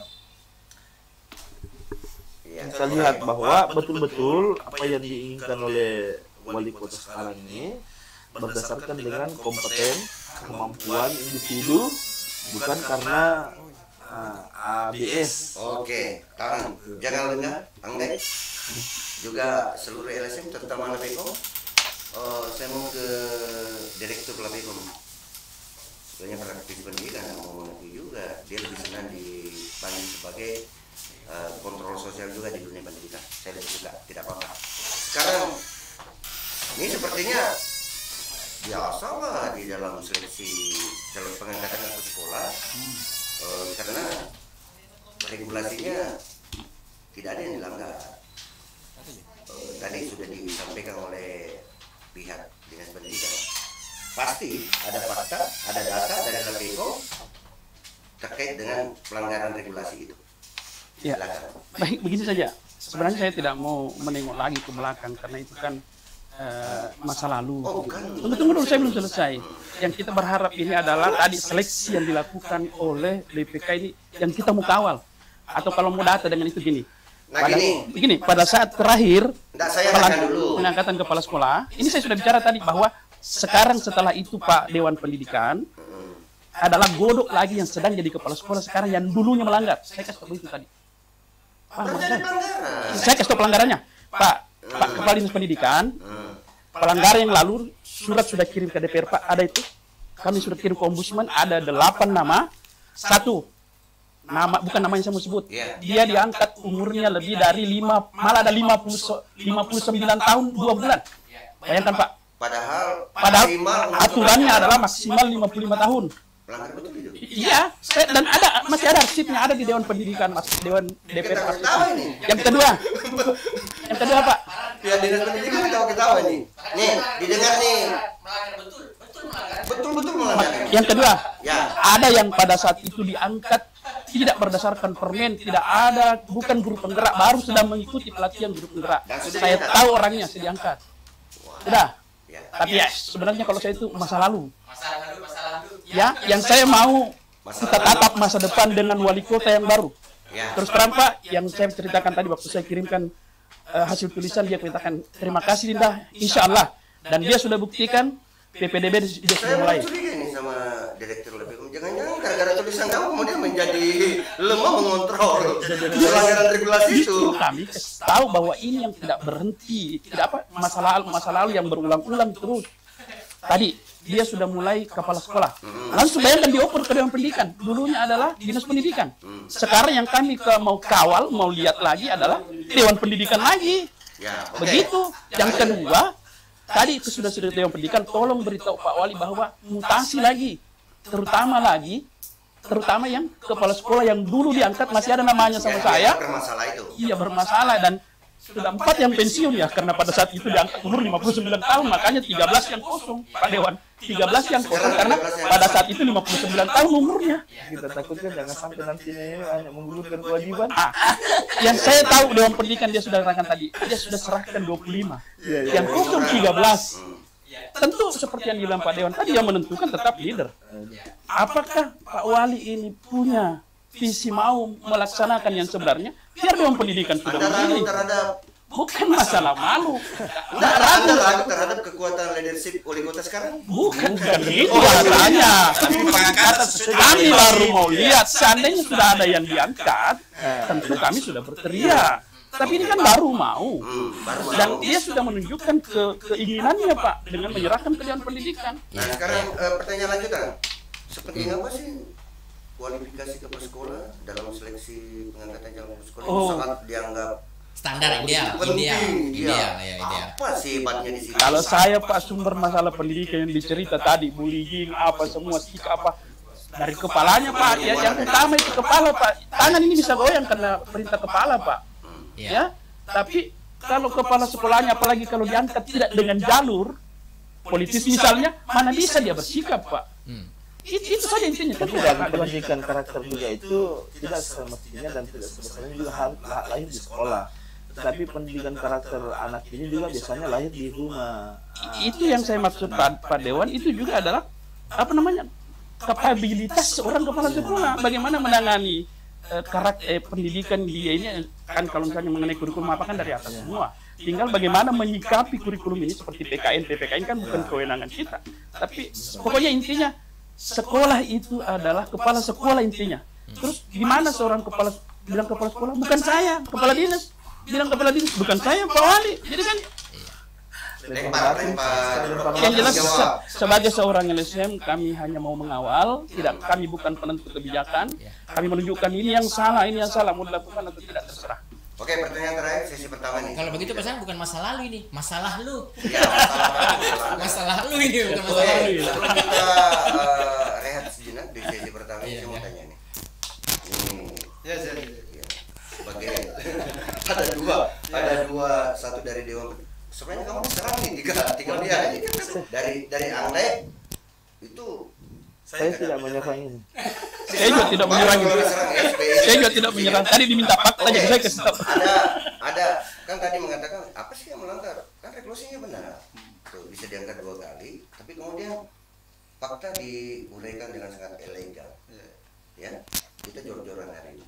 Kita lihat bahwa betul-betul apa yang diinginkan oleh wali kota sekarang ini berdasarkan dengan kompeten, kemampuan individu, bukan karena ABS. Oke, tahan. Jangan lengah, Anglek. Juga seluruh LSM terutama LPKOM. Saya mau ke Direktur LPKOM. Sebenarnya praktis pendidikan mau mengakui juga dia lebih senang dipanggil sebagai kontrol sosial juga di dunia pendidikan. Saya lihat juga tidak apa-apa. Sekarang ini sepertinya regulasinya tidak ada yang dilanggar. Tadi sudah disampaikan oleh pihak dinas pendidikan. Pasti ada fakta, ada data dari LPIKO terkait dengan pelanggaran regulasi itu. Ya, baik begini saja. Sebenarnya saya tidak mau menengok lagi ke belakang karena itu kan masa lalu. Tunggu dulu, saya belum selesai. Yang kita berharap ini adalah tadi seleksi yang dilakukan oleh BPK ini yang kita mau kawal. Atau kalau mau data dengan itu gini. Begini, pada saat terakhir pengangkatan kepala sekolah, ini saya sudah bicara tadi bahwa sekarang setelah itu Pak Dewan Pendidikan adalah godok lagi yang sedang jadi kepala sekolah sekarang yang dulunya melanggar. Saya kasih tahu itu tadi. Saya kasih tahu pelanggarannya. Pak Kepala Dinas Pendidikan, pelanggaran yang lalu surat sudah kirim ke DPR Pak, ada itu. Kami sudah kirim ke Ombudsman, ada 8 nama. 1 nama, bukan namanya saya mau sebut. Dia diangkat umurnya lebih dari 5, malah ada 59 tahun 2 bulan. Bayangkan Pak. Padahal aturannya adalah maksimal 55 tahun. Iya, dan masih ada arsipnya, ada di Dewan Pendidikan, Dewan DPR. Yang kedua Pak. Ya dinas pendidikan ketawa nih. Nih, didengar nih. Betul melanggar. Yang kedua, ada yang pada saat itu diangkat tidak berdasarkan permen, tidak ada, bukan guru penggerak, baru sedang mengikuti pelatihan guru penggerak. Saya tahu orangnya, saya diangkat. Sudah. Tapi ya, sebenarnya kalau saya itu masa lalu. Ya, yang saya mau kita tatap masa depan dengan wali kota yang baru. Terus terang Pak, yang saya ceritakan tadi waktu saya kirimkan hasil tulisan, dia katakan terima kasih Dinda, insya Allah. Dan dia sudah buktikan PPDB dia sudah mulai. Saya curiga nih sama direktur LPIKO. Jangan-jangan gara-gara tulisan kamu kemudian menjadi lemah mengontrol pelanggaran regulasi itu. Kami tahu bahwa ini yang tidak berhenti, tidak apa masa lalu yang berulang-ulang terus. Tadi dia sudah mulai kepala sekolah. Langsung bayangkan dioper ke Dewan Pendidikan. Dulunya adalah Dinas Pendidikan. Sekarang yang kami mau kawal, mau lihat lagi adalah Dewan Pendidikan lagi. Begitu. Yang kedua, tadi itu sudah Dewan Pendidikan, tolong beritahu Pak Wali bahwa mutasi lagi. Terutama yang kepala sekolah yang dulu diangkat masih ada namanya sama saya. Bermasalah itu. Iya, bermasalah, dan sudah 4 yang pensiun ya, karena pada saat itu diangkat umur 59 tahun, makanya 13 yang kosong, Pak Dewan. 13 yang kosong karena pada saat itu 59 tahun umurnya. Kita takutkan jangan sampai nantinya ini hanya menggugurkan kewajiban. Yang saya tahu Dewan Pendidikan dia sudah serahkan tadi, dia sudah serahkan 25. Yang kosong 13. Tentu seperti yang bilang Pak Dewan tadi, yang menentukan tetap leader. Apakah Pak Wali ini punya visi mau melaksanakan yang sebenarnya? Biar Dewan Pendidikan sudah memilih. Bukan masalah malu. Anda ragu terhadap kekuatan leadership wali kota sekarang? Bukan itu bahasanya. Kami baru mau lihat, seandainya sudah ada yang diangkat, tentu kami sudah berteriak. Tapi ini kan baru mau. Dan dia sudah menunjukkan keinginannya Pak, dengan menyerahkan ke Dewan Pendidikan. Nah sekarang pertanyaan lanjutan. Sepenting apa sih kualifikasi kepala sekolah dalam seleksi pengangkatan calon kepala sekolah yang sangat dianggap standar ideal. Apa sih hebatnya di sini? Kalau saya Pak, sumber masalah pendidikan yang dicerita tadi, bullying apa semua sikap apa dari kepalanya Pak. Ya, yang utama itu kepala Pak. Tangan ini bisa goyang karena perintah kepala Pak. Ya, tapi kalau kepala sekolahnya, apalagi kalau diangkat tidak dengan jalur politis misalnya, mana bisa dia bersikap Pak. Itu saja intinya. Tapi dalam pendidikan karakter juga itu tidak semestinya dan tidak sebesarnya juga harus lahir di sekolah. Tapi pendidikan karakter anak ini juga biasanya lahir di rumah. Itu yang saya maksud Pak Dewan, itu juga adalah kapabilitas seorang kepala sekolah, bagaimana menangani karakter pendidikan dia ini. Kan kalau misalnya mengenai kurikulum apa kan dari atas semua, tinggal bagaimana menyikapi kurikulum ini seperti PPKN kan bukan kewenangan kita, tapi pokoknya intinya sekolah itu adalah kepala sekolah intinya. Terus gimana seorang bilang kepala sekolah? Bukan saya, kepala dinas bilang kepala dinas, bukan saya Pak Wali. Jadi kan yang jelas sebagai seorang LSM kami hanya mau mengawal, kami bukan penentu kebijakan. Kami menunjukkan ini yang salah, mau dilakukan atau tidak terserah. Oke, pertanyaan terakhir sesi pertama nih. Kalau begitu pesan bukan masalah lalu ini, masalah lu. Ya, masalah lu ini bukan masalah lu. Sebelum kita rehat sejenak di sesi pertama ini, saya mau tanya nih. Ini Ya. Sebagai ada dua, satu dari Dewan. Sebenarnya kamu serang nih tiga dia aja dari Anglek itu. Saya tidak menyerang. Saya juga tidak menyerang. Saya juga tidak menyerang. Tadi diminta fakta aja saya kasih tahu. Ada kan tadi mengatakan apa sih yang melanggar? Kan regulasinya benar. Tuh, bisa diangkat 2 kali, tapi kemudian fakta diuraikan dengan sangat elegan. Ya, kita jor-joran hari ini.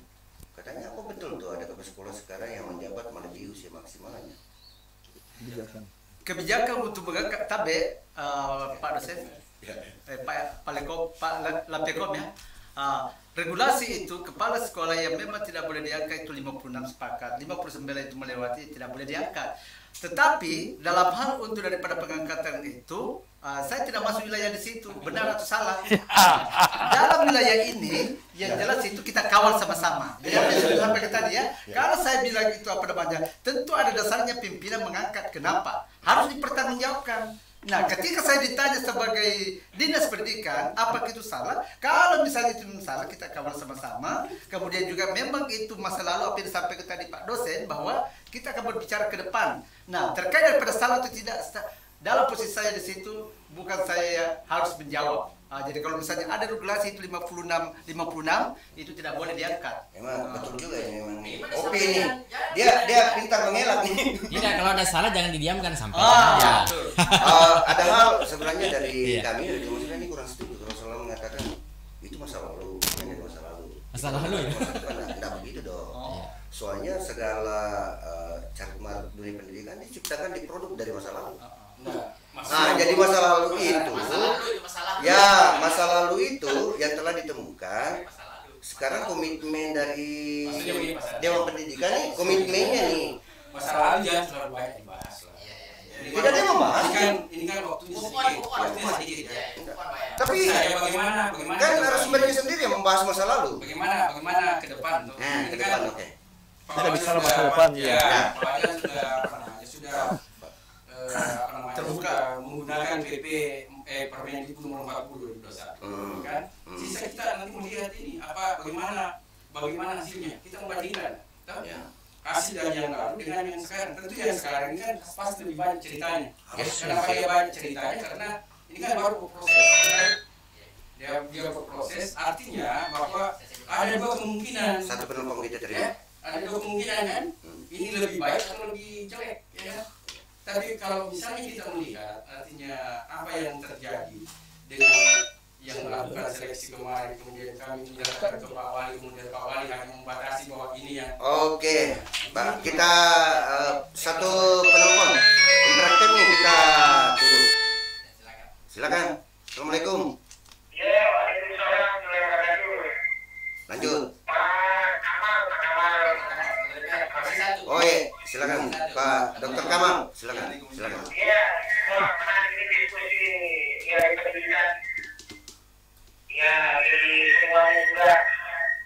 Katanya apa betul tuh ada kepala sekolah sekarang yang menjabat melebihi usia maksimalnya. Kebijakan untuk mengangkat tabe Pak dosen, Pak Lapekom ya. Regulasi itu kepala sekolah yang memang tidak boleh diangkat itu 56 sepakat, 59 itu melewati tidak boleh diangkat. Tetapi dalam hal untuk daripada pengangkatan itu, saya tidak masuk wilayah di situ, benar atau salah. Dalam wilayah ini, yang jelas itu kita kawal sama-sama. Jadi saya sampai ke tadi ya, kalau saya bilang itu apa namanya, tentu ada dasarnya pimpinan mengangkat. Kenapa? Harus dipertanggungjawabkan. Nah, ketika saya ditanya sebagai dinas pendidikan, apakah itu salah? Kalau misalnya itu salah, kita kawal sama-sama. Kemudian juga memang itu masa lalu apa yang disampaikan tadi Pak dosen, bahwa kita akan berbicara ke depan. Nah, terkait daripada salah atau tidak, dalam posisi saya di situ, bukan saya harus menjawab. Jadi kalau misalnya ada regulasi itu 56, itu tidak boleh diangkat. Emang betul juga ya, memang opini. Dia pintar mengelak nih. Tidak, kalau ada salah jangan didiamkan sampai. Ada hal sebenarnya dari kami dari Kementerian ini kurang setuju kalau selalu mengatakan itu masa lalu, ini masa lalu. Masa lalu ya? Tidak begitu dong. Soalnya segala cakmar dunia pendidikan diciptakan di produk dari masa lalu. Jadi masa lalu itu, masa lalu itu yang telah ditemukan. Sekarang komitmen dari Dewan Pendidikan nih, komitmennya nih. Masa lalu jangan terlalu banyak dibahas lah. Tidak ada yang membahas. Ini kan waktunya sedikit ya. Tapi bagaimana kan narasumbernya sendiri yang membahas masa lalu. Bagaimana ke depan? Ke depan, oke. Kita bicara masa depan ya. Sudah terbuka menggunakan PP Permendikbud nomor 40 2021 kan. Sisa kita nanti melihat ini bagaimana hasilnya. Kita membandingkan hasil dari yang lalu dengan yang sekarang. Tentu yang sekarang ini kan pasti lebih banyak ceritanya. Kenapa dia banyak ceritanya? Karena ini kan baru berproses. Dia berproses, artinya bahwa ada 2 kemungkinan. Satu penumpang kita terima. Ada 2 kemungkinan kan. Ini lebih baik atau lebih jelek ya. Tapi kalau misalnya kita melihat artinya apa yang terjadi dengan yang melakukan seleksi kemarin, kemudian kami menyerahkan ke Pak Wali, kemudian Pak Wali hanya membatasi bahwa ini yang Oke, Pak, kita satu penelpon interaktif nih, kita turun. Silakan. Assalamualaikum. Ya, waalaikumsalam. Lanjut. Pak Kamal. Oh iya, silakan Pak Dr. Kamal, silakan. Iya, menarik ini diskusi ya pendidikan. Ya, jadi semuanya juga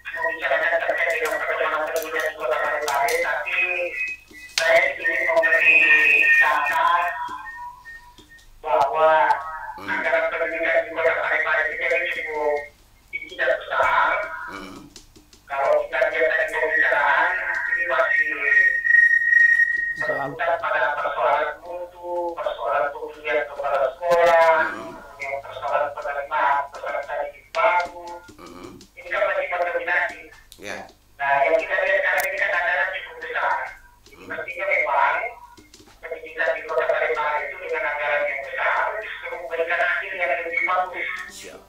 membicarakan terkait dengan perkembangan pendidikan di Kota Parepare, tapi saya ingin memberi data bahwa anggaran pendidikan di Kota Parepare ini cukup tinggi dan besar. Kalau kita lihat dari pembicaraan, ini masih berputar pada persoalan mutu, persoalan pemilihan kepala sekolah, persoalan penerimaan peserta didik baru. Ini kan masih terdominasi. Nah, yang kita lihat sekarang ini kan anggaran cukup besar. Jadi mestinya memang pendidikan di Kota Parepare itu dengan anggaran yang besar justru memberikan hasil yang lebih bagus. Ya.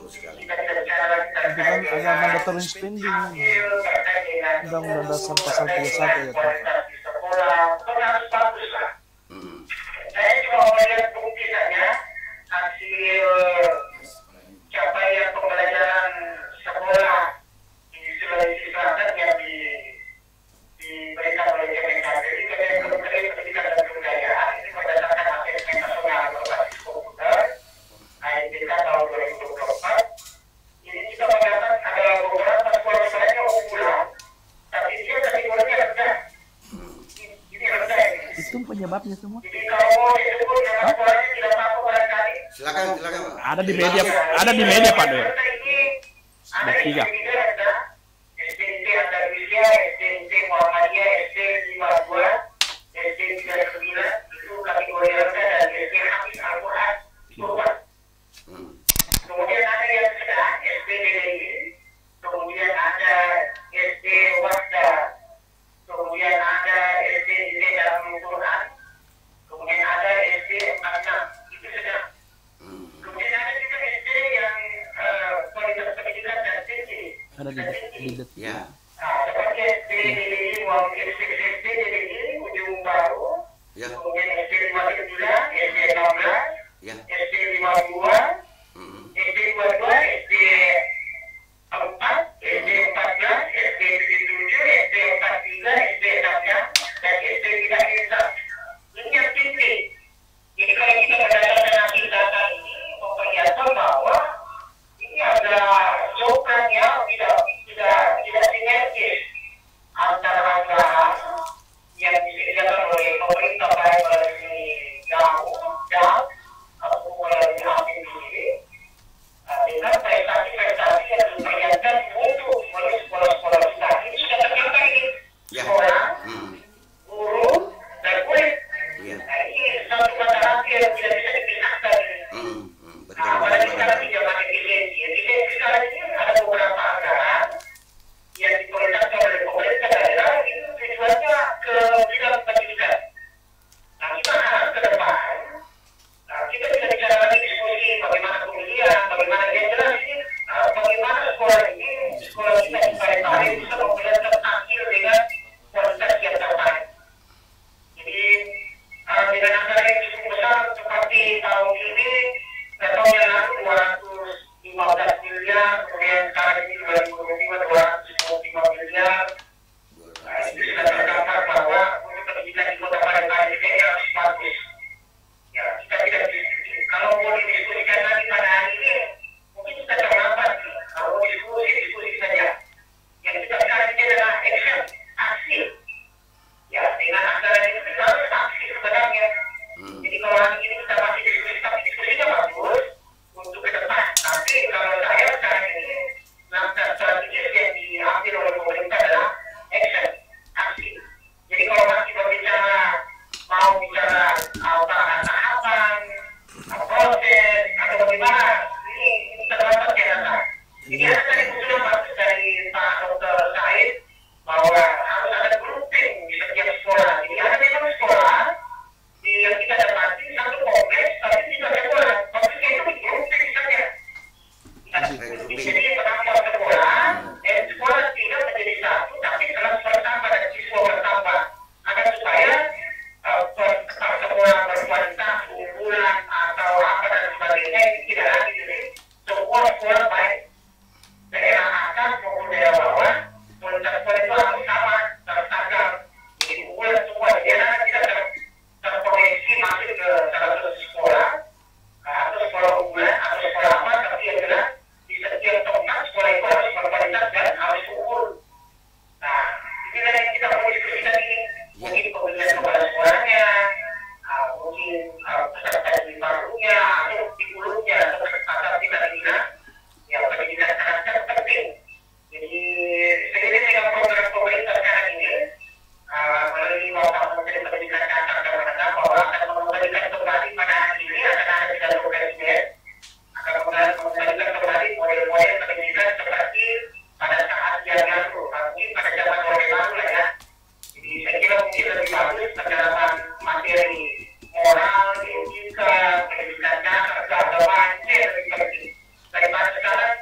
Kita tidak bicara lagi terkait dengan mandatory spending. Undang-Undang Dasar Pasal 31 ya. kualitas di sekolah, itu harus bagus lah. Saya cuma melihat kemungkinannya hasil capaian pembelajaran sekolah di Sulawesi Selatan yang diberikan oleh Kementerian Pendidikan dan Kebudayaan ini berdasarkan asesmen nasional berbasis komputer ANBK tahun 2024. Ini kita melihat ada beberapa sekolah yang unggulan, tapi dia kategorinya rendah. Ini rendah ini. Itu penyebabnya semua. Jadi kalau mau disebut nama sekolahnya tidak mampu barangkali. Silakan. Ada di media Pak Doy. Ada yang rendah, SMP Muhammadiyah, SD 52, SD 39 itu kategori rendah dan SD Hafiz Al-Quran Turban. Kemudian ada yang sedang SD DDI, kemudian ada SD Wasda, kemudian ada SD Darul Quran, kemudian ada SD 46 itu sedang. Kemudian ada juga SD yang kualitas pendidikan dan tinggi. Ya. Seperti SD DDI, SD DDI Ujung Baru, kemudian SD 59, SD 16, SD 52, SD 22, SD 4, SD 14, SD 77, SD 43, SD 66, dan SD 3 ini yang tinggi. Jadi kalau kita berdasarkan hasil data ini memperlihatkan bahwa ini ada jawaban yang tidak sinergis antara anggaran yang disediakan oleh pemerintah baik melalui dan ataupun melalui hasil sendiri dengan prestasi-prestasi yang diperlihatkan untuk melalui sekolah-sekolah besar. Ini sudah tercapai ini sekolah, guru, dan murid. Nah, ini satu matahari yang tidak bisa dipisahkan. Apalagi sekarang di zaman efisiensi. Efisiensi sekarang ini ada beberapa anggaran yang diperintahkan oleh pemerintah daerah itu tujuannya ke bidang pendidikan. Nah, kita harap ke depan kita bisa bicara lagi diskusi bagaimana pemilihan, bagaimana dia jelas ini bagaimana sekolah kita ditarik bisa memperlihatkan hasil dengan kualitas yang terbaik. Jadi dengan anggaran yang cukup besar seperti tahun ini tahun yang lalu 215 miliar, kemudian sekarang ini 2025 255 miliar. Itu sudah tergambar bahwa untuk pendidikan di Kota Parepare ini harus bagus. Ya, kita tidak diskusi. Kalau mau didiskusikan lagi pada hari ini, mungkin kita terlambat. Kalau diskusi saja. Yang kita sekarang ini adalah action, aksi. Ya, dengan anggaran ini kita harus aksi sebenarnya. Jadi kalau hari ini kita masih diskusi, tapi diskusinya bagus untuk ke depan. Tapi kalau saya sekarang ini langkah strategis yang diambil oleh pemerintah adalah action, aksi. Jadi kalau masih mau bicara tahapan, proses, atau bagaimana, ini terlambat ya data. Jadi ada tadi usulan bagus dari Pak Dr. Said bahwa harus ada grouping di setiap sekolah. Jadi ada memang sekolah yang kita dapati satu kompleks tapi tidak sekolah. Kompleks itu grouping saja. Jadi pertama sekolah tidak menjadi satu, tapi kelas bertambah dan siswa bertambah. Agar supaya sekolah berkualitas, unggulan atau apa dan sebagainya ini tidak lagi. Jadi semua sekolah baik daerah atas maupun daerah bawah, kualitas sekolah itu harus sama, tertanggal. Jadi unggulan semua daerah tidak terproyeksi masuk ke salah satu sekolah atau sekolah unggulan atau sekolah apa, tapi yang jelas di setiap tempat sekolah itu harus berkualitas dan harus unggul. Nah, inilah yang kita mau diskusikan ini. Mungkin pemilihan kepala sekolahnya, mungkin peserta di barunya atau di hulunya atau peserta kita dengan yang pendidikan karakter penting. Jadi seiring dengan program pemerintah sekarang ini melalui Bapak Menteri Pendidikan Karakter dan Menengah bahwa akan mengembalikan kembali pada hari ini akan ada di dalam PSBS akan mengembalikan kembali model-model pendidikan seperti pada saat yang lalu, mungkin pada zaman Orde Baru lah ya. Jadi saya kira mungkin lebih bagus pendalaman materi moral, etika, pendidikan dasar, keagamaan itu lebih penting daripada sekarang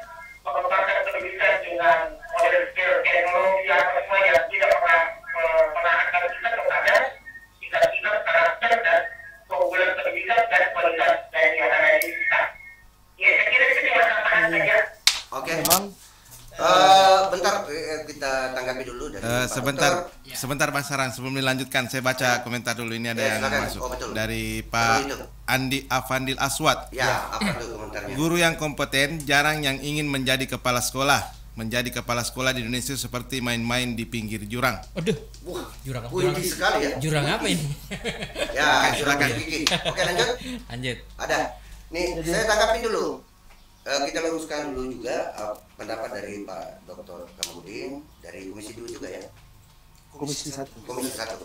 mengembangkan pendidikan dengan model teknologi apa semua yang tidak pernah menahankan kita kepada sikap-sikap karakter dan keunggulan pendidikan dan kualitas dari anak-anak kita. Ya, saya kira itu cuma tambahan saja. Oke. Bentar kita tanggapi dulu dari sebentar Mas Sarang, sebelum dilanjutkan saya baca komentar dulu. Ini ada yang masuk dari Pak Andi Afandil Aswad. Ya, apa tuh komentarnya? Guru yang kompeten jarang yang ingin menjadi kepala sekolah. Menjadi kepala sekolah di Indonesia seperti main-main di pinggir jurang. Aduh, jurang sekali ya. Jurang apa ini? Ya, silakan. Oke, lanjut. Lanjut. Ada. Nih, saya tanggapi dulu. kita luruskan dulu juga pendapat dari Pak Dr. Kamarudin dari Komisi 2 juga ya. Komisi 1. Komisi 1.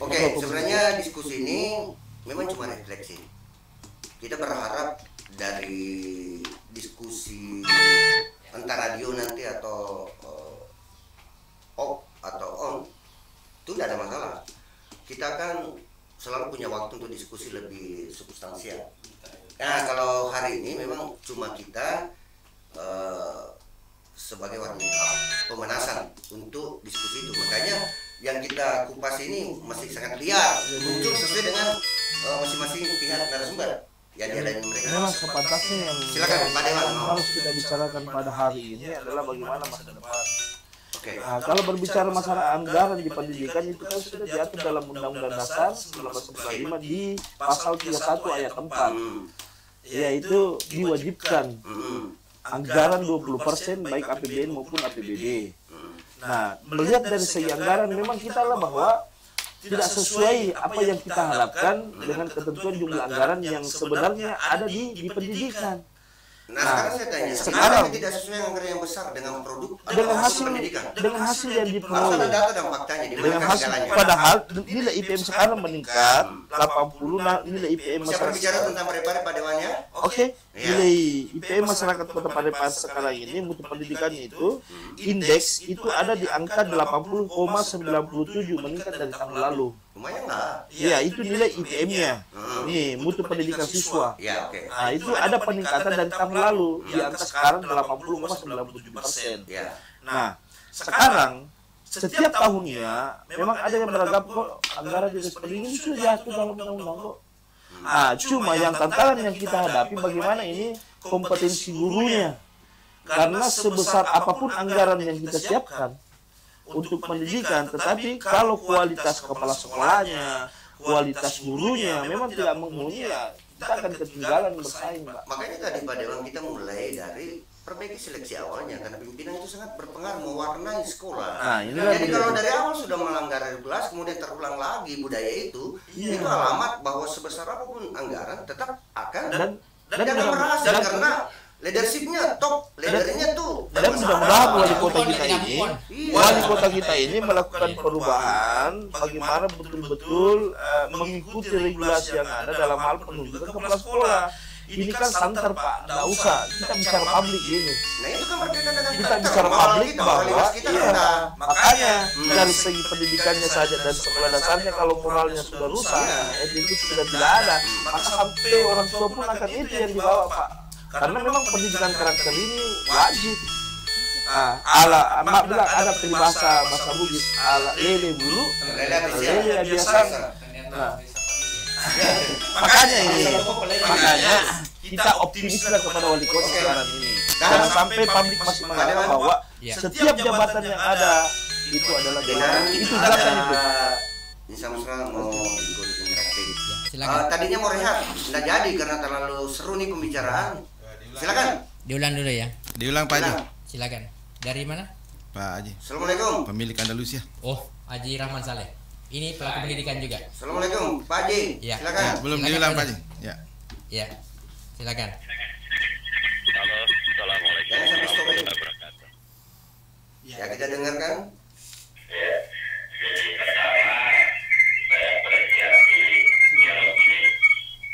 Oke, sebenarnya diskusi ini memang cuma refleksi. Kita berharap dari diskusi entah radio nanti atau off atau on itu tidak ada masalah. Kita kan selalu punya waktu untuk diskusi lebih substansial. Nah, kalau hari ini memang cuma kita sebagai warning up, pemanasan untuk diskusi itu. Makanya yang kita kupas ini masih sangat liar untuk sesuai dengan masing-masing pihak narasumber yang diadain mereka. Memang sepantasnya yang silakan Pak Dewan. Harus kita bicarakan pada hari ini adalah bagaimana masa depan. Oke. Nah, kalau berbicara masalah anggaran di pendidikan itu kan sudah diatur dalam Undang-Undang Dasar 1945 di pasal 31 ayat 4. Yaitu diwajibkan anggaran 20% baik APBN maupun APBD. Nah, melihat dari segi anggaran memang kita lah bahwa tidak sesuai apa yang kita harapkan dengan ketentuan jumlah anggaran yang sebenarnya ada di pendidikan. Nah, sekarang saya tanya, sekarang tidak sesuai anggaran yang besar dengan produk dengan hasil yang diperoleh. Ada data dan faktanya dengan hasil padahal nilai IPM sekarang meningkat 80, nah nilai IPM masyarakat. Saya berbicara tentang Parepare Pak Dewan ya. Oke. Nilai IPM masyarakat Kota Parepare sekarang ini mutu pendidikannya itu indeks itu ada di angka 80,97 meningkat dari tahun lalu. Lumayan lah. Iya, itu nilai IPM-nya. Nih, mutu pendidikan siswa. Ya, oke. Nah, itu ada peningkatan dari tahun lalu di angka sekarang 80,97%. Ya. Nah, sekarang setiap tahunnya memang ada yang beragam kok anggaran dinas pendidikan itu sudah diatur dalam undang-undang kok. Nah, cuma yang tantangan yang kita hadapi bagaimana ini kompetensi gurunya. Karena sebesar apapun anggaran yang kita siapkan untuk pendidikan, tetapi kalau kualitas kepala sekolahnya, kualitas gurunya memang tidak memenuhi, ya kita akan ketinggalan bersaing, Pak. Makanya tadi Pak Dewan kita mulai dari perbaiki seleksi awalnya, karena pimpinan itu sangat berpengaruh mewarnai sekolah. Nah, jadi kalau dari awal sudah melanggar regulasi kemudian terulang lagi budaya itu alamat bahwa sebesar apapun anggaran tetap akan dan jangan berhasil karena leadershipnya top, leadernya tuh. Dan mudah-mudahan wali kota kita ini melakukan perubahan bagaimana betul-betul mengikuti regulasi yang ada dalam hal penunjukan kepala sekolah. Ini kan santer, Pak, tidak usah kita bicara publik ini. Nah, itu kan berbeda dengan kita bicara publik bahwa makanya dari segi pendidikannya saja dan sekolah dasarnya kalau moralnya sudah rusak, itu sudah tidak ada, maka sampai orang tua pun akan itu yang dibawa, Pak. Karena memang pendidikan karakter ini wajib. Mak bilang ada peribahasa bahasa Bugis, ala lele bulu, lele biasa. Makanya kita optimislah kepada wali kota sekarang ini. Jangan sampai publik masih menganggap bahwa setiap jabatan yang ada itu adalah jabatan itu jabatan itu. Bisa mau ikut interaktif. Tadinya mau rehat, nggak jadi karena terlalu seru nih pembicaraan. Silakan. Diulang dulu ya. Diulang Pak Haji. Silakan. Dari mana? Pak Haji. Assalamualaikum. Pemilik Andalusia. Oh, Haji Rahman Saleh. Ini pelaku pendidikan juga. Assalamualaikum, Pak Haji. Ya. Silakan. Ya, belum diulang Pak Haji. Ya. Ya. Silakan. Halo, assalamualaikum warahmatullahi wabarakatuh. Ya, kita dengarkan. Ya, jadi pertama saya apresiasi dialog ini.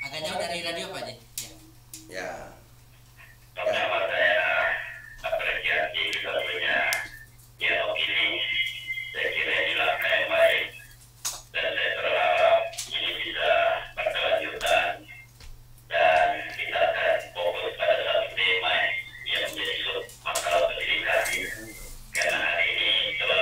Agak jauh dari radio Pak Haji. Ya. Pertama saya apresiasi tentunya dialog ini. Saya kira dilakukan yang baik dan saya berharap ini bisa berkelanjutan dan kita akan fokus pada satu tema yang menjadi masalah pendidikan karena hari ini telah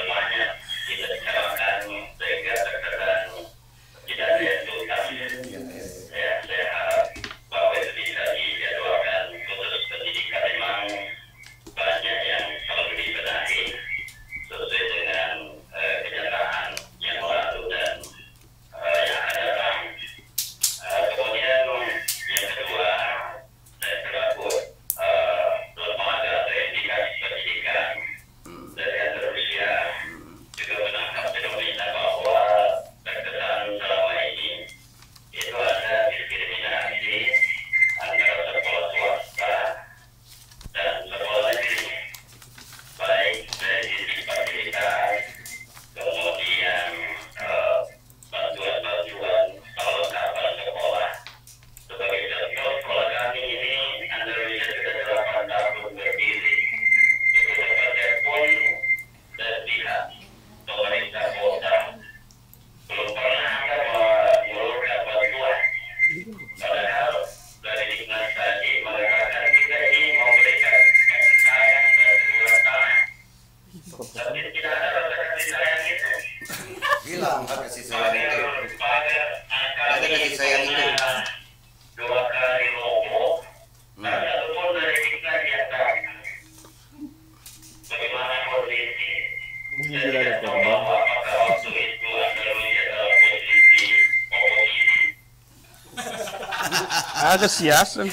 Ada siasat.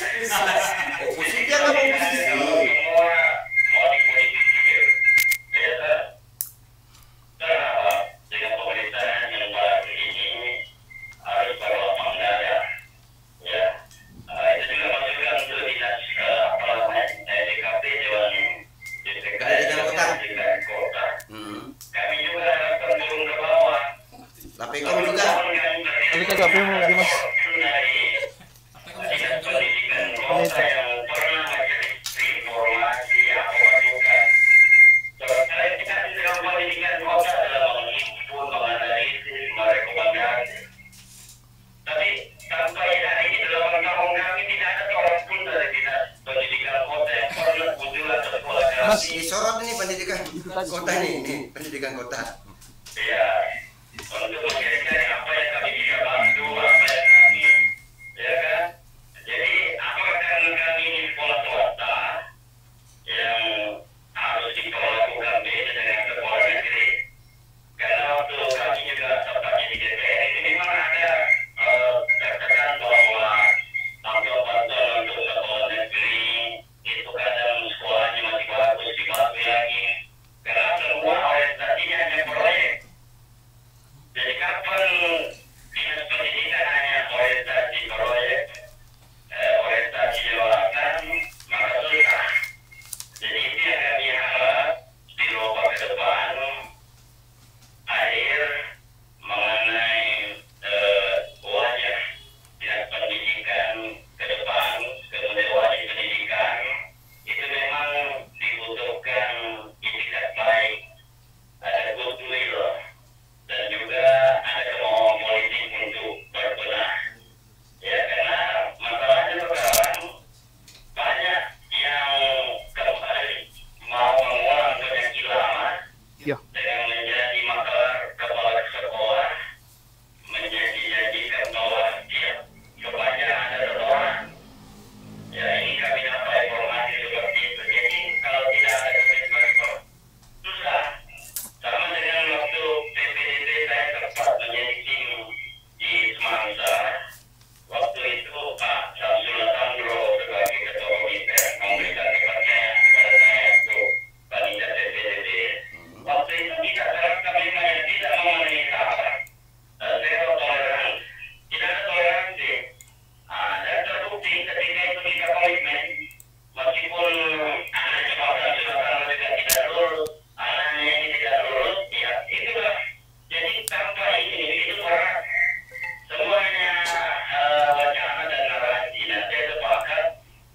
Oposisi apa oposisi? Dengan pemerintahan yang baru ini harus berlapang dada, ya. Itu juga masukan untuk dinas DKP Dewan Kota. Kami juga akan turun ke bawah. Tapi kamu juga. Ini KKP mau gimana? Dinas pendidikan kota yang pernah menjadi informasi apa masukan. Terkait dengan pendidikan kota adalah menghimpun, menganalisis, merekomendasi. Tapi sampai hari ini 8 tahun kami tidak ada seorang pun dari dinas pendidikan kota yang pernah kunjungan ke sekolah kami. Mas, disorot ini pendidikan kota ini pendidikan kota. Ya, untuk mencari apa yang kami bisa bantu, apa yang kami, ya kan? Jadi apakah kami ini sekolah swasta yang harus diperlakukan beda dengan sekolah negeri? Karena waktu kami juga tempatnya di DPR itu memang ada tertekan bahwa bantuan untuk sekolah negeri itu kadang sekolahnya masih bagus, dibantu lagi. Karena semua orientasinya hanya proyek. Jadi kapan dinas pendidikan hanya orientasi proyek, orientasi jabatan, maka susah. Jadi itu yang kami harap dirubah ke depan, akhir mengenai wajah dinas pendidikan ke depan, kemudian wajah pendidikan, itu memang dibutuhkan itikat baik, ada goodwill, dan juga ada kemauan politik untuk berbenah. Ya, karena masalahnya sekarang banyak yang kembali mau mengulang penyakit lama dengan menjadi masalah kepala sekolah, menjadikan bahwa dia kebanyakan ada seseorang. Ya, ini kami dapat informasi seperti itu. Jadi kalau tidak ada komitmen susah. Sama dengan waktu PPDB saya sempat menjadi tim di Semangsa. Waktu itu Pak Samsul Sandro sebagai ketua komite memberikan kepercayaan kepada saya untuk panitia PPDB. Waktu itu kita terapkan lima yang tidak memenuhi syarat. Zero toleransi. Tidak ada toleransi. Dan terbukti ketika itu kita komitmen, meskipun ada jabatan juga tidak lulus, anaknya ini tidak lulus, ya itulah. Jadi tanpa ini itu berat. Semuanya wacana dan narasi. Nah, saya sepakat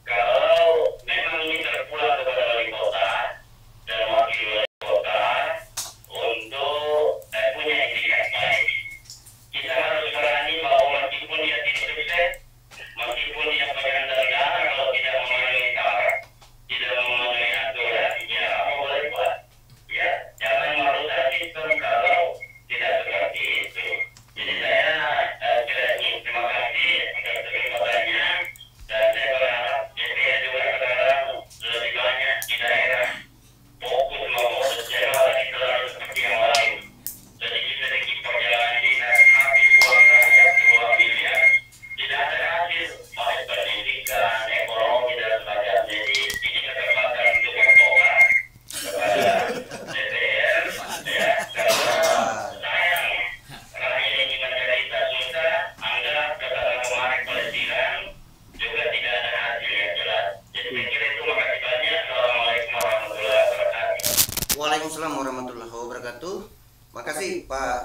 kalau memang ini terpulang kepada wali kota dan wakil wali kota untuk punya etikat baik. Kita harus berani bahwa meskipun dia tidak sukses, meskipun dia penyandang dana, kalau tidak memenuhi syarat, tidak memenuhi aturan, ya apa boleh buat. Ya, jangan merusak sistem kalau tidak seperti itu. Jadi saya terima kasih atas kesempatannya, dan saya berharap DPR juga sekarang lebih banyak di daerah fokus membawa sejarah lagi selalu seperti yang lain. Sedikit-sedikit perjalanan dinas habis uang rakyat 2 miliar, tidak ada hasil baik pendidikan, ekonomi dan sebagainya. Jadi ini kesempatan untuk bertobat kepada DPR, ya, karena sayang rakyat ini menderita susah, Anda kesana kemarin pelesiran juga tidak ada hasil yang jelas. Jadi saya kira itu. Makasih banyak. Assalamualaikum warahmatullahi wabarakatuh. Waalaikumsalam warahmatullahi wabarakatuh. Makasih Pak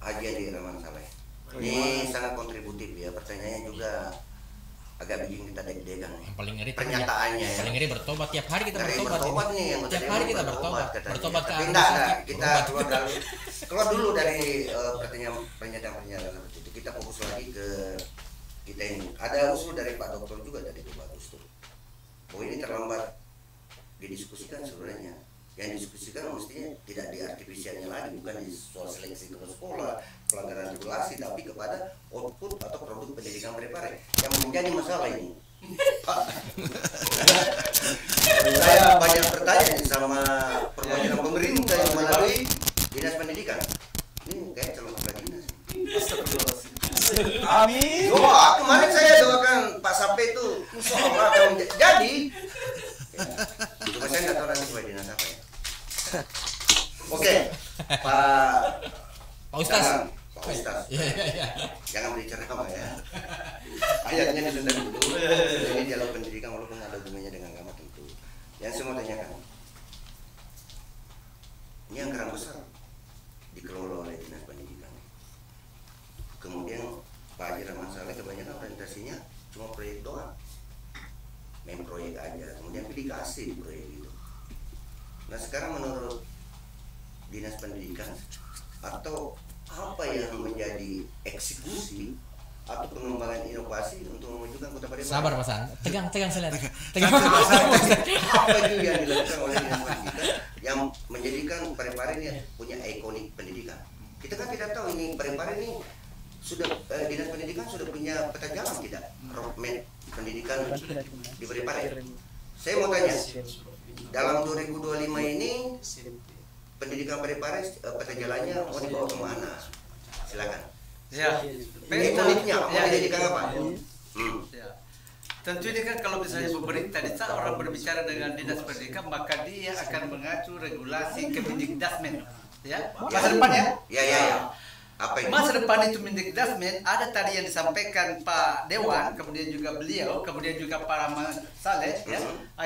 Haji Adi Rahman Saleh. Ini sangat kontributif ya. Pertanyaannya juga agak bikin kita deg-degan nih. Paling ngeri pernyataannya paling ngeri bertobat, tiap hari kita bertobat. Bertobat nih yang tiap hari kita bertobat ke tapi arah kita keluar dulu dari pernyataan seperti itu. Kita fokus lagi ke kita ini. Ada usul dari Pak Dokter juga tadi itu bagus tuh. Oh, ini terlambat didiskusikan sebenarnya. Yang didiskusikan mestinya tidak di artifisialnya lagi, bukan di soal seleksi ke sekolah, pelanggaran regulasi, tapi kepada output atau produk pendidikan prepare yang menjadi masalah ini. Pak, saya banyak bertanya sama perwakilan pemerintah yang melalui dinas pendidikan. Ini kayak calon kepala dinas. Amin. Kemarin saya doakan Pak Sape itu Oke, Pak Ustaz. Pak Ustaz. Iya. Jangan berbicara apa ya. Ayatnya ditunda dulu. Ini dialog pendidikan walaupun ada hubungannya dengan agama tentu. Yang saya mau tanyakan, ini anggaran besar dikelola oleh Dinas Pendidikan. Kemudian Pak Haji Rahman Saleh kebanyakan orientasinya cuma proyek doang, main proyek aja, kemudian dikasih proyek itu. Nah sekarang menurut Dinas Pendidikan atau apa yang menjadi eksekusi atau pengembangan inovasi untuk memajukan Kota Parepare? Sabar Mas An, tegang selir. Apa itu yang dilakukan oleh Dinas Pendidikan yang menjadikan Parepare ini punya ikonik pendidikan? Kita kan tidak tahu ini Parepare ini sudah Dinas Pendidikan sudah punya peta jalan tidak? Roadmap pendidikan di Parepare. Saya mau tanya, dalam 2025 ini pendidikan Parepare peta jalannya mau dibawa kemana? Silakan. Ya, ikoniknya mau dijadikan apa? Ya. Tentu ini kan kalau misalnya pemerintah di saat orang berbicara dengan Dinas Pendidikan maka dia akan mengacu regulasi Kemendikdasmen. Ya, masa depan ya? Ya. Apa itu? Masa depan itu Mendikdasmen ada tadi yang disampaikan Pak Dewan, kemudian juga beliau, kemudian juga Pak Rahman Saleh, ya.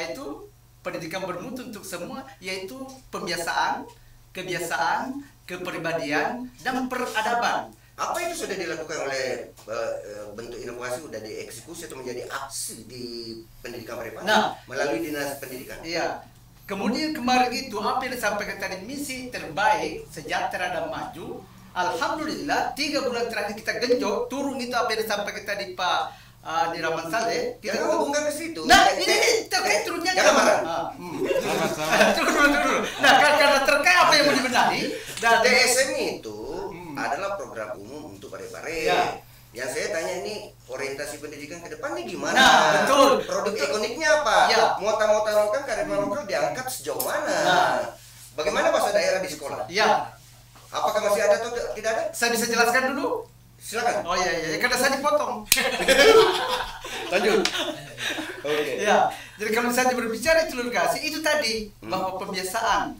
Itu pendidikan bermutu untuk semua, yaitu pembiasaan, kebiasaan, kepribadian, dan peradaban. Apa itu sudah dilakukan oleh bentuk inovasi sudah dieksekusi atau menjadi aksi di pendidikan Parepare melalui Dinas Pendidikan? Iya. Kemudian kemarin itu apa yang disampaikan tadi, misi terbaik, sejahtera dan maju. Alhamdulillah 3 bulan terakhir kita genjot turun itu apa yang disampaikan tadi Pak Rahman Saleh. Kita hubungkan ke situ. Nah ini terkait turunnya. Jangan marah. Tunggu. Nah karena terkait apa yang mau dibenahi. Dan DSM itu adalah program umum untuk Parepare. Ya. Yang saya tanya ini orientasi pendidikan ke depan ini gimana? Nah, betul. Produk ikoniknya apa? Ya. Muatan-muatan lokal, kearifan lokal diangkat sejauh mana? Bagaimana bahasa daerah di sekolah? Ya. Apakah masih ada atau tidak ada? Saya bisa jelaskan dulu? Silakan. Oh iya, karena saya dipotong. Lanjut. Oke. Ya, jadi kalau misalnya berbicara edukasi itu tadi bahwa kebiasaan,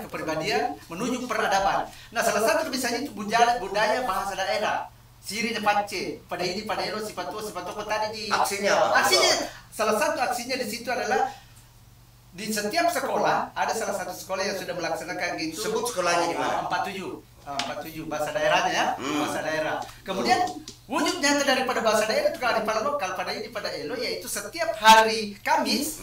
kepribadian menuju peradaban. Nah, salah satu misalnya itu budaya bahasa daerah. Siri de pace, pada ini pada elo sifat tua tadi di aksinya. Aksinya salah satu aksinya di situ adalah di setiap sekolah ada salah satu sekolah yang sudah melaksanakan gitu. Sebut sekolahnya di mana? 47 bahasa daerahnya ya, bahasa daerah. Kemudian wujud nyata daripada bahasa daerah itu kearifan lokal pada ini pada elo, yaitu setiap hari Kamis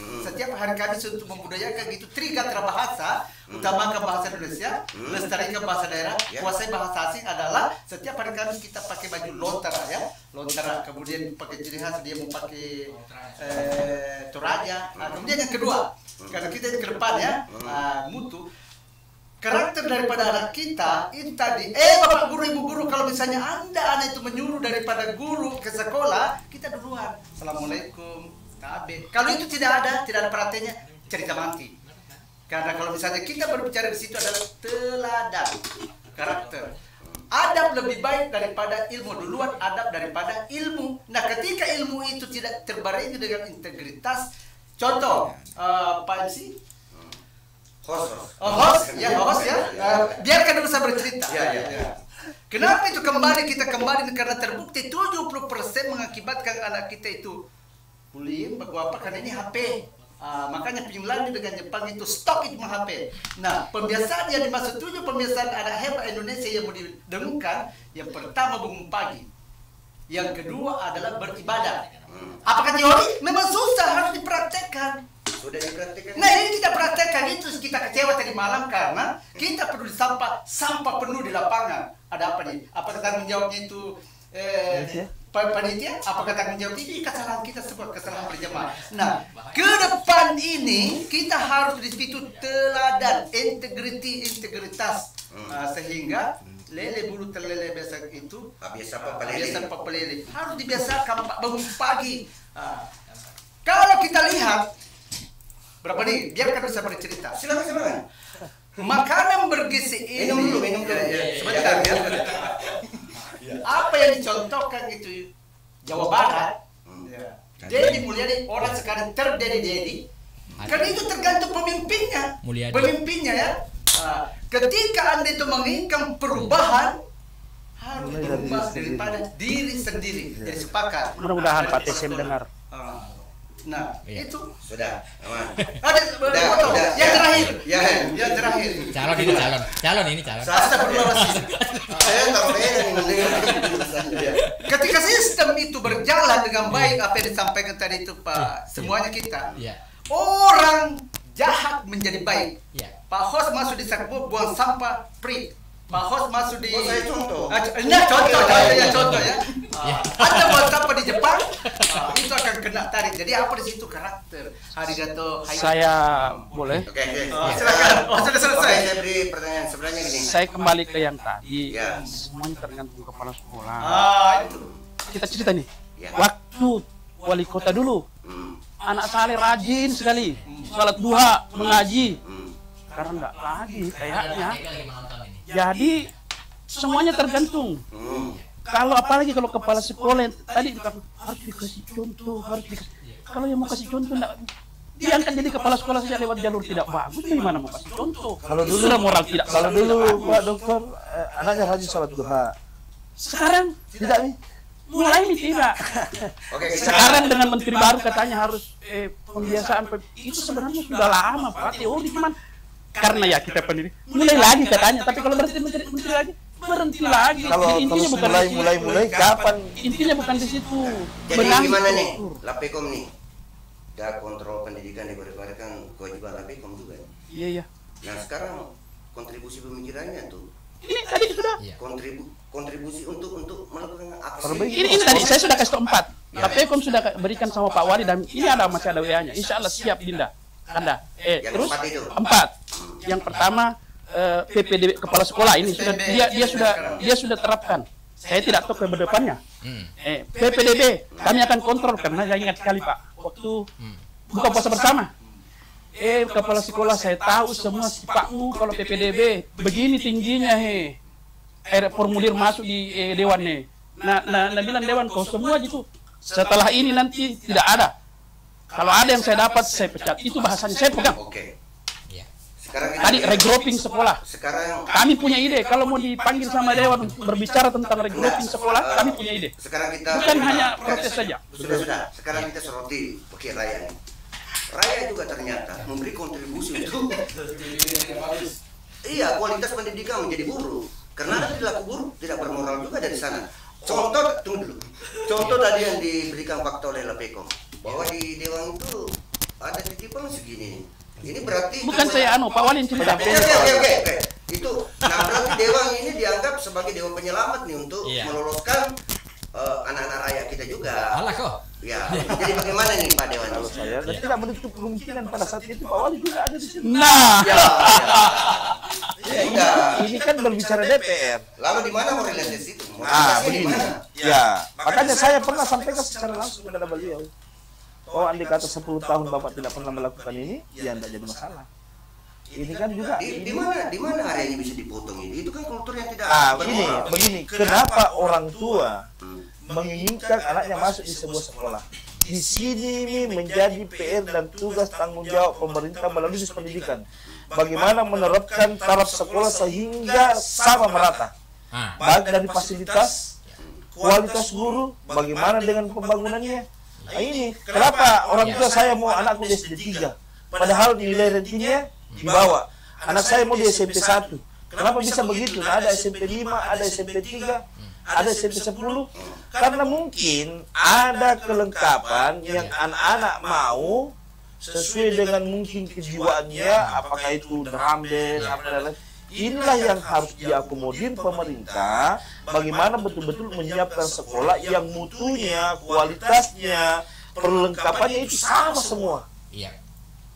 untuk membudayakan gitu trigatra bahasa, utamakan bahasa Indonesia, lestarikan bahasa daerah, kuasai bahasa asing adalah setiap hari Kamis kita pakai baju lontara ya, lontara. Kemudian pakai ciri khas dia mau pakai toraja. Kemudian yang kedua, karena kita ke depan ya, mutu karakter daripada anak kita itu tadi, bapak guru, ibu guru, kalau misalnya anak itu menyuruh daripada guru ke sekolah, kita duluan assalamualaikum, tabe. Kalau itu tidak ada prakteknya, cerita mati. Karena kalau misalnya kita berbicara di situ adalah teladan karakter. Adab lebih baik daripada ilmu, duluan adab daripada ilmu. Nah ketika ilmu itu tidak terbarengi dengan integritas, contoh Pak MC host ya. Biarkan dulu saya bercerita. Ya. Kenapa itu kita kembali karena terbukti 70% mengakibatkan anak kita itu bullying, apa karena ini HP. Makanya Finlandia dengan Jepang itu stop itu HP. Nah, pembiasaan yang dimaksud pembiasaan anak hebat Indonesia yang mau didengungkan, yang pertama bangun pagi. Yang kedua adalah beribadah. Apakah teori? Memang susah, harus dipraktekkan. Sudah dipraktekkan. Nah ini kita praktekkan, itu kita kecewa tadi malam karena kita peduli sampah penuh di lapangan. Ada apa nih? Apakah tanggung jawabnya itu panitia? Apakah tanggung jawab ini kesalahan kita semua, kesalahan berjamaah. Nah ke depan ini kita harus di situ teladan, integritas, sehingga lele bulu terlele biasa itu biasa papalele harus dibiasakan bangun pagi. Kalau kita lihat berapa nih? Biarkan saya bercerita. Silakan. Makanan bergizi ini. Minum dulu. Sebentar ya. Apa yang dicontohkan itu Jawa Barat. Dedi Mulyadi orang sekarang terdedi Karena itu tergantung pemimpinnya. Mulyadi. Pemimpinnya ya. Ketika Anda itu menginginkan perubahan, harus berubah daripada diri sendiri. Jadi sepakat. Mudah-mudahan Pak TSM dengar. Nah, itu sudah aman. Ada yang terakhir. Yang terakhir. Calon ini calon. Astagfirullahaladzim. Saya ketika sistem itu berjalan dengan baik, apa yang disampaikan tadi itu Pak, semuanya kita. Orang jahat menjadi baik. Pak Hos masuk di Sakbo buang sampah free. Pak Hos masuk di saya contoh. Nah, contoh ya. Anda buat sampah di Jepang, itu akan kena tarik. Jadi apa di situ karakter? Arigato. Saya boleh? Oke. Silakan. Sudah selesai. Saya beri pertanyaan sebenarnya gini. Saya kembali ke yang tadi. Semuanya tergantung kepala sekolah. Itu. Kita cerita nih. Waktu wali kota dulu, anak Saleh rajin sekali salat duha, mengaji. Sekarang enggak lagi kayaknya. Jadi semuanya tergantung. Kalau apalagi kalau kepala sekolah tadi harus dikasih contoh, kalau yang mau kasih contoh enggak diangkat jadi kepala sekolah saja lewat jalur tidak bagus, gimana mau kasih contoh? Kalau dulu sudah moral tidak. Kalau dulu Pak Dokter anaknya rajin salat duha. Sekarang tidak nih. Mulai ini tidak. Sekarang dengan menteri baru katanya harus pembiasaan itu sebenarnya sudah lama Pak. Teori cuman karena ya kita pendidik mulai lagi katanya, tapi kalau berhenti menteri lagi berhenti lagi. Kalau mulai kapan? Intinya bukan di situ. Jadi gimana nih Lapekom nih? Dan kontrol pendidikan diberikan kewajiban Lapekom juga. Iya. Nah sekarang kontribusi pemikirannya tuh. Ini tadi sudah. Kontribusi untuk melakukan aksi. Ini tadi saya sudah kasih 4. Lapekom sudah berikan sama Pak Wali dan ini masih ada WA-nya. Insya Allah siap Dinda. Anda. Terus 4. Yang pertama PPDB kepala sekolah ini sudah dia sudah terapkan. Saya tidak tahu ke depannya. PPDB kami akan kontrol karena saya ingat sekali Pak waktu buka puasa bersama. Kepala sekolah saya tahu semua sifatmu kalau PPDB begini tingginya formulir masuk di dewan nih. Nah bilang dewan kau semua gitu. Setelah ini nanti tidak ada. Kalau ada yang saya dapat saya pecat. Itu bahasanya saya pegang. Tadi regrouping sekolah. Kami punya ide. Kalau mau dipanggil sama dewan berbicara tentang regrouping sekolah, kami punya ide. Bukan hanya protes saja. Sudah. Sekarang kita soroti Bukit Raya. Raya juga ternyata memberi kontribusi untuk kualitas pendidikan menjadi buruk. Karena ada perilaku buruk, tidak bermoral juga dari sana. Contoh tadi yang diberikan fakta oleh Lapekom bahwa di dewan itu ada titipan segini. Ini berarti bukan saya Pak Wali yang cerita. Oke. Itu berarti dewan ini dianggap sebagai dewan penyelamat nih untuk meloloskan anak-anak rakyat kita juga. Alah kok. Ya, jadi bagaimana nih Pak Dewan? Kalau saya dan tidak menutup kemungkinan pada saat itu Pak Wali juga ada di sini. Ini kan berbicara DPR. Lalu di mana realisasi itu? Begini. Makanya saya pernah sampaikan secara langsung kepada beliau. Andai kata 10 tahun Bapak tidak pernah melakukan ini, ya tidak jadi masalah. Ini kan juga di mana areanya bisa dipotong ini? Itu kan kultur yang tidak begini. Kenapa orang tua menginginkan anaknya masuk di sebuah sekolah? Di sini menjadi PR dan tugas tanggung jawab pemerintah melalui dinas pendidikan. Bagaimana menerapkan taraf sekolah sehingga sama merata. Baik dari fasilitas, kualitas guru, bagaimana dengan pembangunannya. Nah ini, kenapa orang tua saya mau anakku di SD 3, padahal nilai ratingnya di bawah. Anak saya mau di SMP 1. Kenapa bisa begitu? Nah, ada SMP 5, ada SMP 3, ada SMP 10. Karena mungkin ada kelengkapan yang anak-anak mau sesuai dengan mungkin kejiwaannya, apakah itu drum band, apa dan lain. Inilah yang harus diakomodir pemerintah, bagaimana betul-betul menyiapkan sekolah yang mutunya, kualitasnya, perlengkapannya itu sama semua.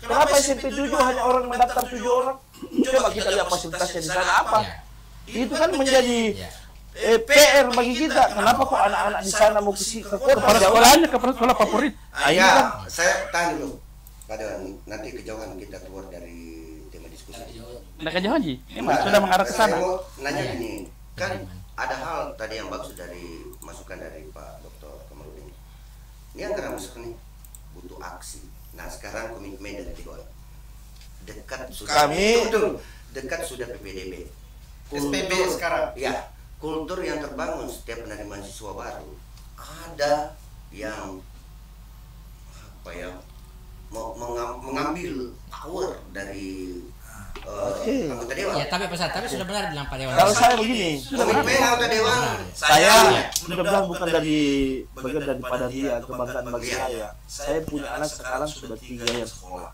Kenapa SMP 7 hanya orang mendaftar 7 orang? Coba kita lihat fasilitasnya di sana apa. Itu kan menjadi PR bagi kita. Kenapa kok anak-anak di sana mau ke kota sekolahnya ke sekolah favorit? Saya tanya dulu. Nanti kejauhan kita keluar dari tema diskusi. Tidak kejauhan Ji. Sudah mengarah ke sana. Saya mau nanya gini, kan ada hal tadi yang bagus dari masukan dari Pak Dr. Kamarudin. Ini antara masuk nih butuh aksi. Nah sekarang komitmen dari Dewan dekat sudah dekat sudah PPDB. SPB sekarang. Ya, kultur yang terbangun setiap penerimaan siswa baru ada yang apa ya mengambil power dari anggota dewan. Ya, tapi sudah benar bilang Pak Dewan. Kalau saya begini, anggota dewan. Saya mudah-mudahan bukan dari bagian daripada dia kebanggaan bagi saya. Saya punya anak sekarang sudah 3 yang sekolah.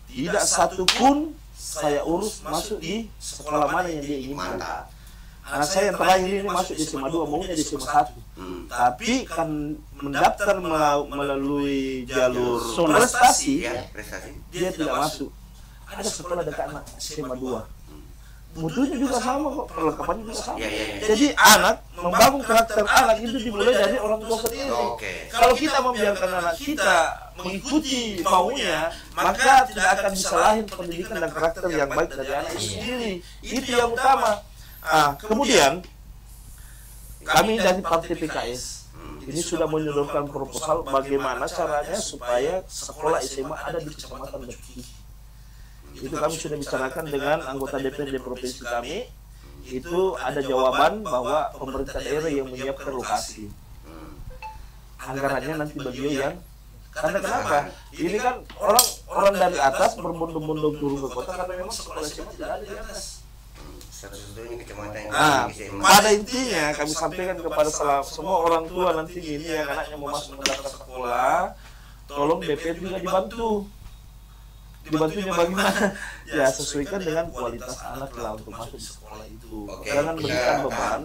Tidak satu pun saya urus masuk di sekolah mana yang dia inginkan. Anak saya yang terakhir ini masuk di SMA 2, maunya di SMA 1. Tapi kan mendaftar melalui jalur prestasi, dia tidak masuk. Ada sekolah dekat anak SMA 2. Mutunya juga sama kok, perlengkapannya juga sama. Jadi anak, membangun karakter anak itu dimulai dari orang tua sendiri. Kalau kita membiarkan anak kita mengikuti maunya, maka tidak akan bisa lahir pendidikan dan karakter yang baik dari anak itu sendiri. Itu yang utama. Kemudian kami dari Partai PKS ini sudah menyodorkan proposal bagaimana caranya supaya sekolah SMA ada di Kecamatan Beti. Itu kami sudah bicarakan dengan anggota DPRD provinsi kami. Itu ada jawaban bahwa pemerintah daerah yang menyiapkan lokasi. Anggarannya nanti beliau yang, karena kenapa? Ini kan orang dari atas berbondong-bondong turun ke kota karena memang sekolah SMA tidak ada di atas. Pada intinya kami sampaikan kepada semua orang tua nanti ini yang anaknya mau masuk mendaftar sekolah, tolong DPR juga dibantu. Dibantunya bagaimana? Ya sesuaikan dengan kualitas anak lah untuk masuk di sekolah itu. Jangan berikan beban.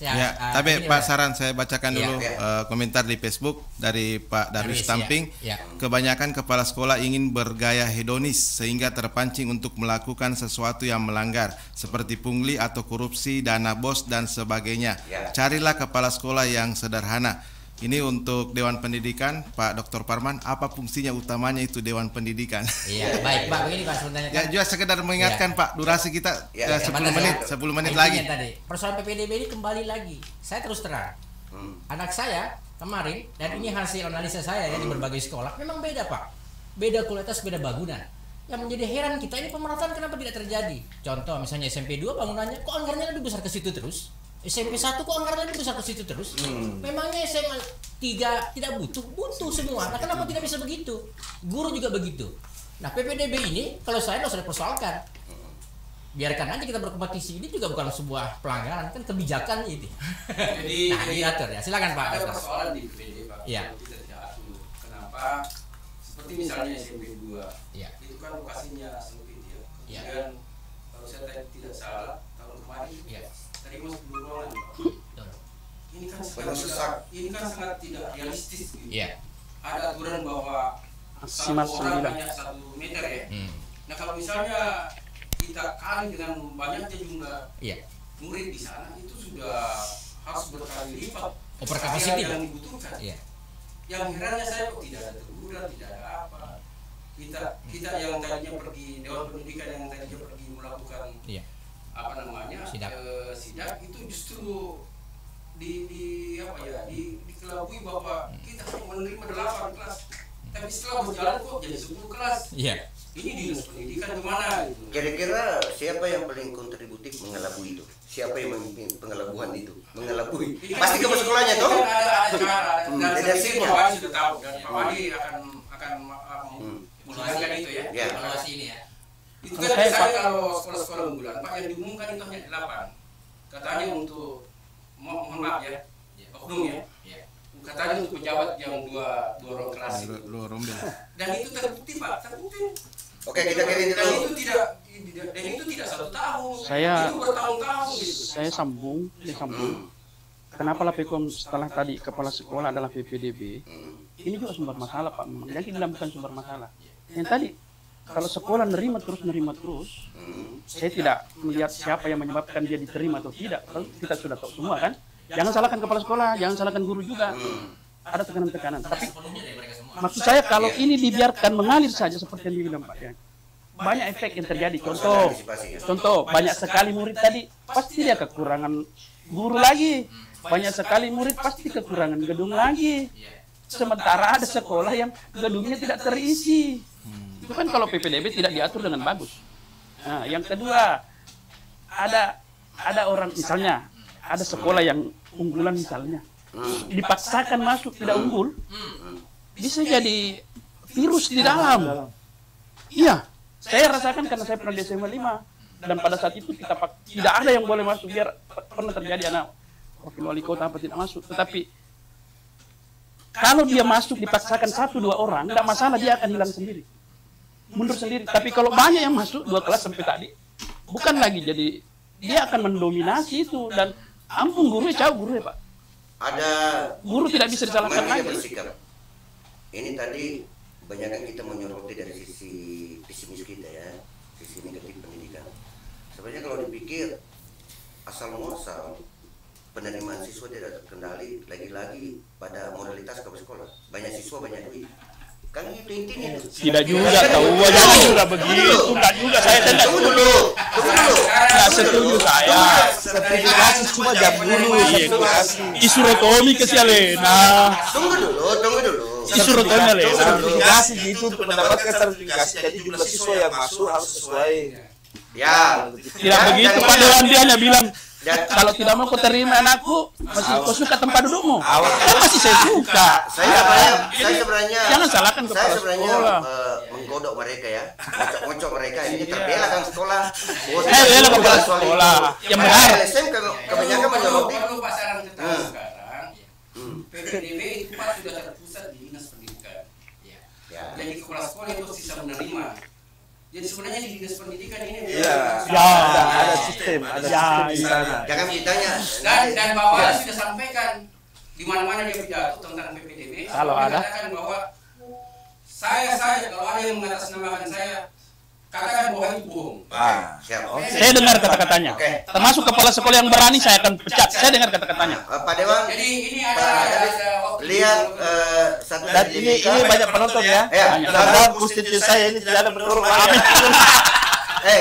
Ya, tapi Pak saran saya bacakan dulu komentar di Facebook dari Pak Darwis Tamping. Kebanyakan kepala sekolah ingin bergaya hedonis sehingga terpancing untuk melakukan sesuatu yang melanggar seperti pungli atau korupsi, dana bos dan sebagainya. Carilah kepala sekolah yang sederhana. Ini untuk Dewan Pendidikan, Pak Dr. Parman, apa fungsinya utamanya itu Dewan Pendidikan? Iya, baik Pak, begini Pak sebenarnya. Ya, juga sekedar mengingatkan Pak, durasi kita 10 menit lagi. Tadi. Persoalan PPDB ini kembali lagi, saya terus terang. Anak saya kemarin, dan ini hasil analisa saya ya di berbagai sekolah, memang beda Pak. Beda kualitas, beda bangunan. Yang menjadi heran kita ini pemerataan kenapa tidak terjadi? Contoh misalnya SMP 2 bangunannya, kok anggarannya lebih besar ke situ terus? SMP 1 kok anggarannya lebih besar ke situ terus? Memangnya SMA 3 tidak butuh semua. Nah, kenapa tidak bisa begitu? Guru juga begitu. Nah, PPDB ini kalau saya nggak usah dipersoalkan. Biarkan aja kita berkompetisi, ini juga bukan sebuah pelanggaran, kan kebijakan itu. Jadi diatur ya. Silakan Pak. Ada persoalan di PPDB Pak. Iya. Kita tidak atur. Kenapa? Seperti misalnya SMP 2. Itu kan lokasinya sempit ya. Kemudian kalau saya tidak salah tahun kemarin tadi masuk 2 ruangan. Ini kan sangat tidak realistis gitu. Ada aturan bahwa maksimal 9 hanya 1 meter ya. Nah kalau misalnya kita kali dengan banyaknya jumlah murid di sana itu sudah harus berkali lipat overkapasiti yang dibutuhkan. Yang herannya saya kok tidak ada teguran, tidak ada apa. Kita yang tadinya pergi Dewan Pendidikan yang tadinya pergi melakukan sidak itu justru dikelabui bahwa kita menerima 8 kelas, tapi setelah berjalan kok jadi 10 kelas. Ini dinas pendidikan kemana gitu? Kira-kira siapa yang paling kontributif mengelabui itu? Siapa yang memimpin pengelabuan itu? Mengelabui pasti ke sekolahnya toh? Ada cara. Dan saya pikir Pak Wadi sudah tahu dan Pak Wadi akan menggunakan itu ya, evaluasi ini ya. Itu kan misalnya kalau sekolah-sekolah unggulan, Pak yang diumumkan itu hanya 8. Katanya untuk mohon maaf ya, oknum ya. Katanya untuk pejabat yang dua ruang kelas. Dan itu terbukti Pak, terbukti. Oke, kita kira itu. Dan itu tidak 1 tahun. Itu bertahun-tahun gitu. Saya sambung. Kenapa Lapekom setelah tadi kepala sekolah adalah PPDB? Ini juga sumber masalah Pak. Jadi dalam bukan sumber masalah. Yang tadi kalau sekolah nerima terus, saya tidak melihat siapa yang menyebabkan dia diterima atau tidak. Kalau kita sudah tahu semua kan. Jangan salahkan kepala sekolah, jangan salahkan guru juga. Ada tekanan-tekanan. Tapi maksud saya kalau ini dibiarkan mengalir saja seperti yang dibilang Pak ya, banyak efek yang terjadi. Contoh banyak sekali murid tadi pasti dia kekurangan guru lagi. Banyak sekali murid pasti kekurangan gedung lagi. sementara ada sekolah yang gedungnya tidak terisi. Itu kan kalau PPDB tidak diatur dengan bagus. Nah, yang kedua, ada orang misalnya, ada sekolah yang unggulan misalnya, dipaksakan masuk tidak unggul, bisa jadi virus di dalam. Iya, saya rasakan karena saya pernah di SMA 5, dan pada saat itu tidak ada yang boleh masuk, biar pernah terjadi anak wakil wali kota apa tidak masuk, tetapi kalau dia masuk dipaksakan 1-2 orang, tidak masalah, dia akan hilang sendiri, mundur sendiri. Tapi kalau banyak yang masuk 2 kelas sampai tadi, bukan lagi, jadi dia akan mendominasi itu, dan ampun gurunya Pak. Ada guru tidak bisa disalahkan lagi. Bersikap. Ini tadi banyak kita menyoroti dari sisi pesimis kita ya, sisi negatif pendidikan. Sebenarnya kalau dipikir asal muasal penerimaan siswa tidak terkendali, lagi-lagi pada moralitas kepala sekolah. Banyak siswa banyak duit. Kan itu intinya. Tidak juga, tahu jangan juga begitu. Enggak juga, saya tidak dulu. Enggak setuju saya. Sertifikasi cuma jam dulu. Isu rotomi ke Sialena. Tunggu dulu. Isu rotomi Lena. Sertifikasi itu untuk mendapatkan sertifikasi, jadi jumlah siswa yang masuk harus sesuai. Ya. Tidak begitu, Pak Dewan, dia hanya bilang, kalau tidak mau kau terima anakku, masih kau suka tempat dudukmu? Masih saya suka. Saya sebenarnya jangan salahkan kepala sekolah. Menggodok mereka ya, ngocok mereka ini terbela kan sekolah. Bela kepala sekolah. Yang benar. LSM kebanyakan menyoroti. Perlu pasaran kita sekarang. PPDB itu Pak sudah terpusat di dinas pendidikan. Jadi kepala sekolah itu bisa menerima. Jadi sebenarnya di dinas pendidikan ini ada sistem di sana. Jangan ditanya. Dan bahwa sudah sampaikan di mana-mana dia pidato tentang PPDB. Kalau ada, katakan bahwa saya kalau ada yang mengatasnamakan saya, katakan bahwa itu bohong. Saya dengar kata-katanya. Termasuk kepala sekolah yang berani saya akan pecat. Saya dengar kata-katanya. Pak Dewan. Jadi ini ada lihat satu dan ini banyak penonton ya. Dalam konstitusi saya ini tidak ada menurut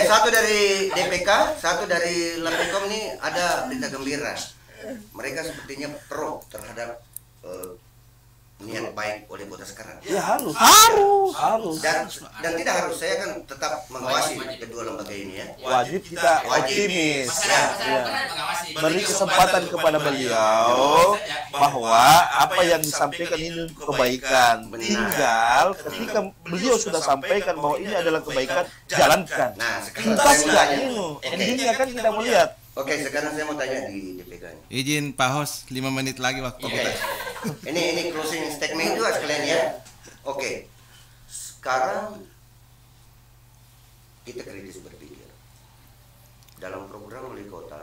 satu dari DPK, satu dari Lapekom ini ada berita gembira. Mereka sepertinya pro terhadap niat baik oleh kota sekarang. Ya harus. Dan tidak harus, saya kan tetap mengawasi kedua lembaga ini ya. Wajib kita optimis. Beri kesempatan kepada beliau bahwa apa yang disampaikan ini kebaikan. Tinggal ketika beliau sudah sampaikan bahwa ini adalah kebaikan, jalankan. Nah, sekarang tuntas nggak ini? Endingnya kan kita mau lihat. Oke, sekarang saya mau tanya di DPK ini. Izin Pak Hos, 5 menit lagi waktu kita. Ini closing statement juga sekalian ya. Oke. Sekarang kita kritis berpikir. Dalam program wali kota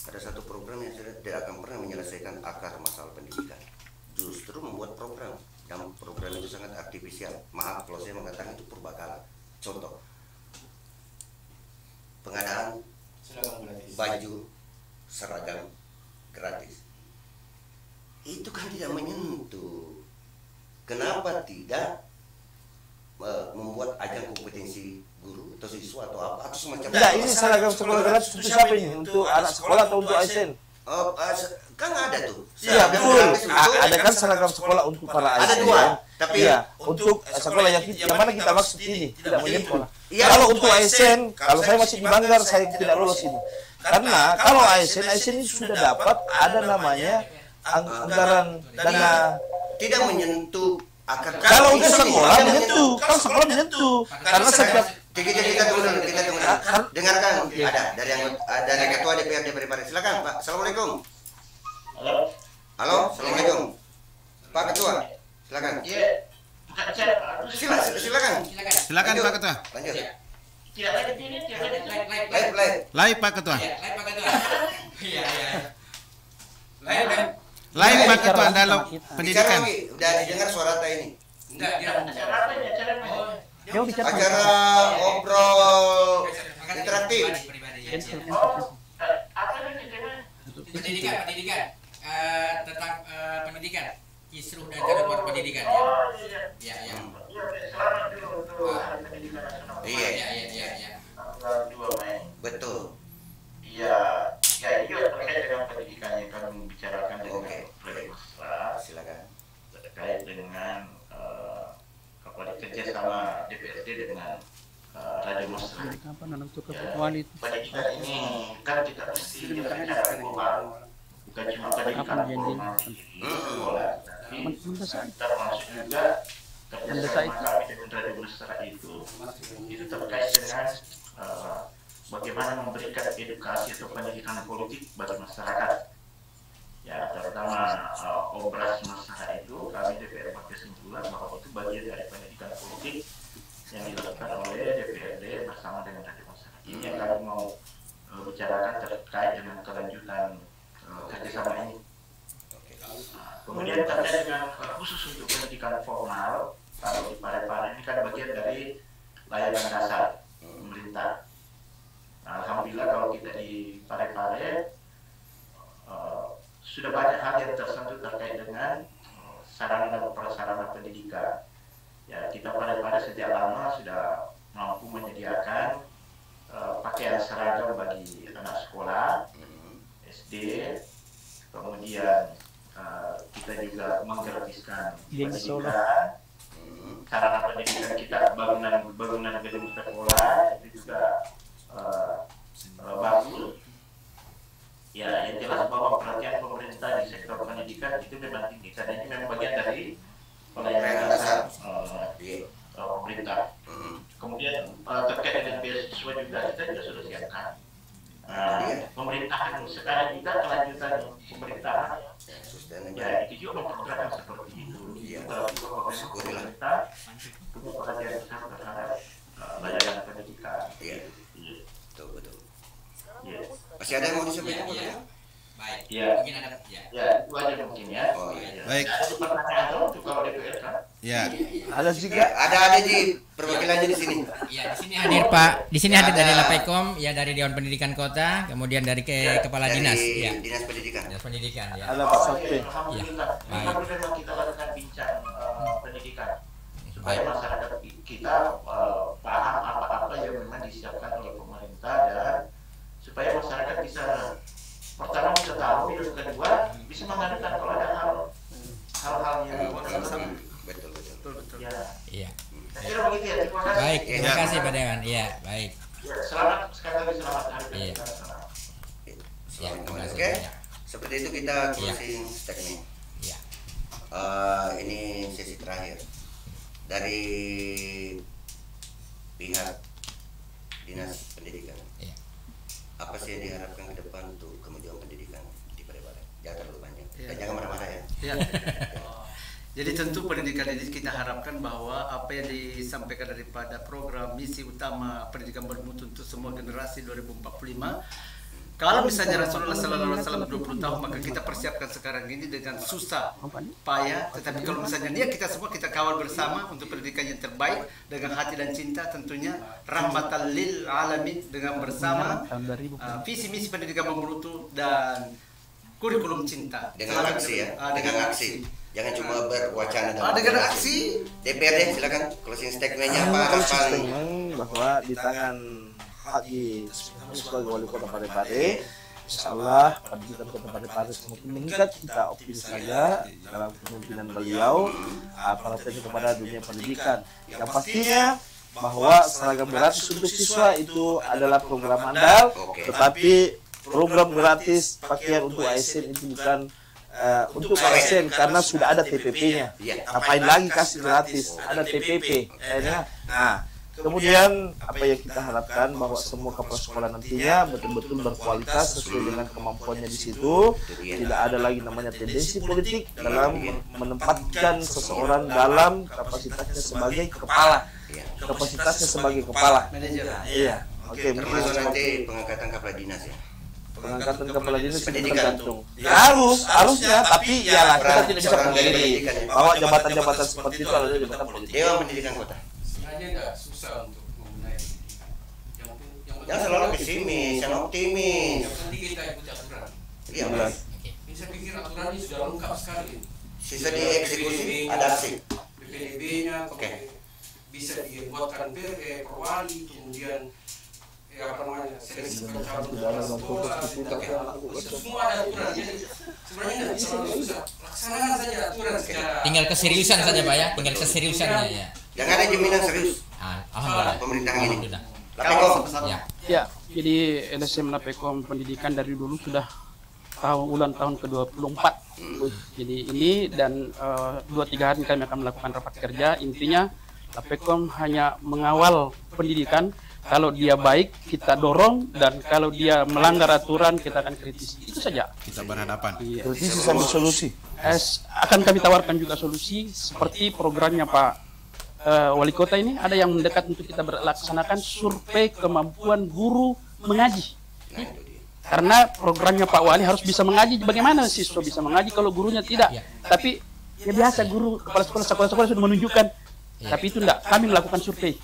ada satu program yang tidak akan pernah menyelesaikan akar masalah pendidikan. Justru membuat program, dan program itu sangat artifisial. Maaf kalau saya mengatakan itu purbakala. Contoh, pengadaan baju seragam gratis. Itu kan tidak menyentuh. Kenapa tidak membuat ajang kompetensi guru atau siswa atau apa atau semacam itu? Tidak, ini seragam sekolah gratis untuk siapa ini? Untuk anak sekolah atau untuk ASN? Kan ada tuh. Iya betul. Ada kan seragam sekolah untuk para ASN. Ada 2. Tapi ya untuk sekolah yang mana kita maksud ini tidak menyentuh. Kalau untuk ASN, kalau saya masih di Manggar, saya tidak lolos ini. Karena kalau ASN ini sudah dapat ada namanya anggaran dana, tidak menyentuh akar. Kalau untuk sekolah menyentuh, kalau sekolah menyentuh. Karena setiap kita tunggu dulu, dengarkan ada dari ketua DPRD Parepare. Silakan Pak. Assalamualaikum. Halo, assalamualaikum. Pak Ketua, silakan. Iya. Silakan Pak Ketua. Lanjut. Live Pak Ketua. Live Pak Ketua dalam pendidikan. Udah didengar suara ini? Enggak, acara ngobrol interaktif. Pendidikan tentang pendidikan, kisruh dan cara pendidikan ya. Iya. Betul. Iya, itu terkait dengan pendidikan yang kami bicarakan. Oke, silakan. terkait dengan kerjasama DPRD dengan Radio Mesra. Pendidikan ini kan tidak mesti secara formal, bukan cuma pendidikan formal di sekolah, tapi termasuk juga kerjasama kami dengan Radio Mesra itu terkait dengan bagaimana memberikan edukasi atau pendidikan politik bagi masyarakat. Ya, terutama Obras Mesra itu kami DPR berkesimpulan bahwa itu bagian dari pendidikan politik yang dilakukan oleh DPRD bersama dengan Radio Mesra. Ini yang kami mau bicarakan terkait dengan kelanjutan kerjasama ini. Kemudian terkait dengan khusus untuk pendidikan formal, kalau di Parepare ini kan bagian dari layanan dasar pemerintah. Alhamdulillah kalau kita di Parepare sudah banyak hal yang tersentuh terkait dengan sarana dan prasarana pendidikan. Ya, kita pada sejak lama sudah mampu menyediakan pakaian seragam bagi anak sekolah SD, kemudian kita juga menggratiskan pendidikan, sarana pendidikan kita, bangunan gedung sekolah itu juga bagus. Ya, yang jelas bahwa perhatian pemerintah di sektor pendidikan itu memang tinggi, karena ini memang bagian dari pelayanan dasar pemerintah. Kemudian terkait dengan beasiswa juga kita sudah siapkan. Pemerintahan sekarang juga kelanjutan pemerintahan. Ya, itu juga memperkirakan seperti itu. Pemerintah punya perhatian besar terhadap layanan pendidikan. Betul. Masih ada yang mau disampaikan? Baik. Ya. Mungkin ada. Ya, itu aja mungkin ya. Baik. Ada pertanyaan untuk kalau DPR kan? Ya. Ada juga. Ada di perwakilannya di sini. Ya, di sini hadir Pak. Di sini hadir dari Lapaikom, ya dari Dewan Pendidikan Kota, kemudian dari Kepala Dari Dinas. Ya. Dinas Pendidikan. Dinas Pendidikan. Ya. Ada Pak Sapi. Alhamdulillah. Memang kita lakukan bincang pendidikan supaya masyarakat kita paham apa-apa yang memang disiapkan oleh pemerintah dan supaya masyarakat bisa pertama bisa tahu, yang kedua bisa mengadakan kalau ada hal-hal yang betul. Iya. Saya kira begitu ya. Terima kasih. Baik, terima kasih Pak Dewan. Iya, baik. Ya, selamat sekali lagi, selamat hari pendidikan. Ya, oke. Seperti itu kita closing statement. Ya. Ini sesi terakhir dari pihak Dinas Pendidikan. Apa sih yang diharapkan ke depan untuk kemajuan pendidikan di Parepare? Jangan terlalu banyak. Dan jangan marah-marah ya. Jadi tentu pendidikan ini kita harapkan bahwa apa yang disampaikan daripada program misi utama pendidikan bermutu untuk semua generasi 2045. Kalau misalnya Rasulullah SAW 20 tahun, maka kita persiapkan sekarang ini dengan susah payah. Tetapi kalau misalnya niat kita semua kita kawal bersama untuk pendidikan yang terbaik dengan hati dan cinta, tentunya rahmatan lil alamin dengan bersama visi misi pendidikan bermutu dan kurikulum cinta. Dengan aksi ya, dengan aksi. Jangan cuma berwacana dan dengan aksi. DPRD silakan closing statementnya apa? Statement bahwa di tangan Haji sebagai wali kota Parepare, insyaallah pendidikan kota Parepare semakin meningkat. Kita optimis saja dalam kepemimpinan beliau perhatian kepada dunia pendidikan. Yang pastinya bahwa seragam gratis untuk siswa itu adalah program andal, tetapi program gratis pakaian untuk ASN itu bukan untuk ASN karena sudah ada TPP-nya. Ngapain lagi kasih gratis? Ada TPP. Nah, kemudian apa yang kita harapkan bahwa semua kepala sekolah nantinya betul-betul berkualitas sesuai dengan kemampuannya di situ. Tidak ada lagi namanya tendensi politik dalam menempatkan seseorang dalam kapasitasnya sebagai kepala. Kapasitasnya sebagai kepala. Iya. Oke, termasuk nanti pengangkatan kepala dinas ya. Pengangkatan kepala dinas tergantung. Harusnya, tapi iyalah kita tidak bisa pungkiri bahwa jabatan-jabatan seperti itu adalah jabatan politik. Dewan Pendidikan Kota. Sebenarnya nggak susah untuk membenahi pendidikan. Yang selalu pesimis, yang optimis. Yang penting kita ikuti aturan. Iya benar. Ini saya pikir aturan ini sudah lengkap sekali. Sisa dieksekusi, adapsi. PPDB-nya, bisa dibuatkan perwali, kemudian seleksi pencalonan kepala sekolah, semua ada aturan. Jadi sebenarnya nggak terlalu susah. laksanakan saja aturan secara. Tinggal keseriusan saja Pak ya, tinggal keseriusannya ya. Jangan ada jaminan serius. Alhamdulillah. Pemerintah ini. Ya, jadi LSM Lapekom Pendidikan dari dulu sudah ulang tahun ke-24. Jadi ini dan 2-3 hari kami akan melakukan rapat kerja. Intinya Lapekom hanya mengawal pendidikan. Kalau dia baik kita dorong, dan kalau dia melanggar aturan kita akan kritisi. Itu saja. Kita berhadapan. Kritisi sambil solusi. Akan kami tawarkan juga solusi seperti programnya Pak Wali Kota ini, ada yang mendekat untuk kita laksanakan survei kemampuan guru mengaji. Karena programnya Pak Wali harus bisa mengaji. Bagaimana siswa bisa mengaji kalau gurunya tidak? Tapi ya biasa guru kepala sekolah sudah menunjukkan. Tapi itu enggak. Kami melakukan survei.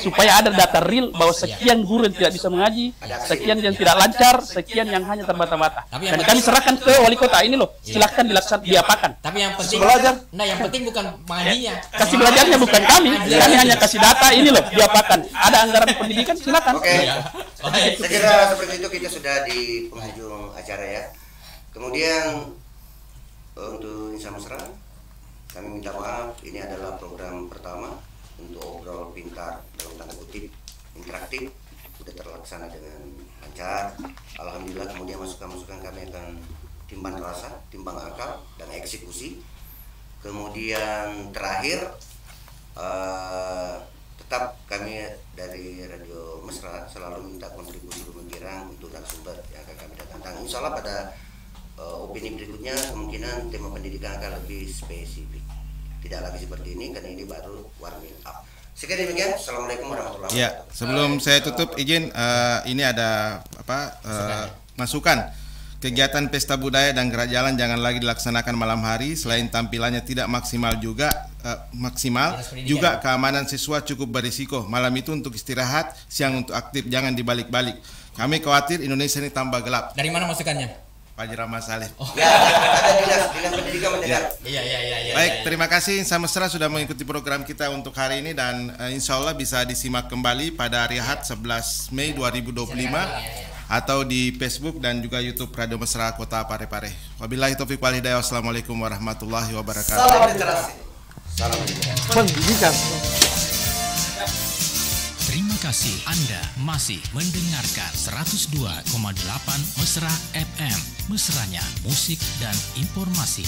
Supaya ada data real bahwa sekian guru yang tidak bisa mengaji, sekian yang tidak lancar, sekian yang hanya terbata-bata. Dan kami serahkan ke Wali Kota ini loh. Silahkan diapakan. Tapi yang penting belajar. Nah, yang penting bukan mengajinya. Kasih belajarnya bukan kami. Kami hanya kasih data ini loh, diapakan. Ada anggaran pendidikan, silakan. Oke. Saya kira seperti itu kita sudah di penghujung acara ya. Kemudian untuk Insan Mesra, kami minta maaf, ini adalah program pertama untuk obrol pintar dalam tanda kutip interaktif, sudah terlaksana dengan lancar. Alhamdulillah. Kemudian masukan-masukan kami akan timbang rasa, timbang akal, dan eksekusi. Kemudian terakhir tetap kami dari Radio Mesra selalu minta kontribusi pemikiran untuk narasumber yang akan kami datangkan. Insya Allah pada opini berikutnya kemungkinan tema pendidikan akan lebih spesifik. Tidak lagi seperti ini karena ini baru warming up. Sekian demikian. Assalamualaikum warahmatullahi wabarakatuh. Ya, sebelum saya tutup izin ini ada masukan. Kegiatan pesta budaya dan gerak jalan jangan lagi dilaksanakan malam hari. Selain tampilannya tidak maksimal juga keamanan siswa cukup berisiko. Malam itu untuk istirahat, siang untuk aktif, jangan dibalik-balik. Kami khawatir Indonesia ini tambah gelap. Dari mana masukannya? Pak Jirama Saleh. Ya, ada dinas pendidikan mendengar. Iya. Baik, terima kasih Insan Mesra sudah mengikuti program kita untuk hari ini, dan insya Allah bisa disimak kembali pada hari Ahad 11 Mei 2025 atau di Facebook dan juga YouTube Radio Mesra Kota Parepare. Wabillahi taufiq wal hidayah. Wassalamualaikum warahmatullahi wabarakatuh. Salam literasi. Salam pendidikan. Terima kasih Anda masih mendengarkan 102,8 Mesra FM. Mesranya musik dan informasi.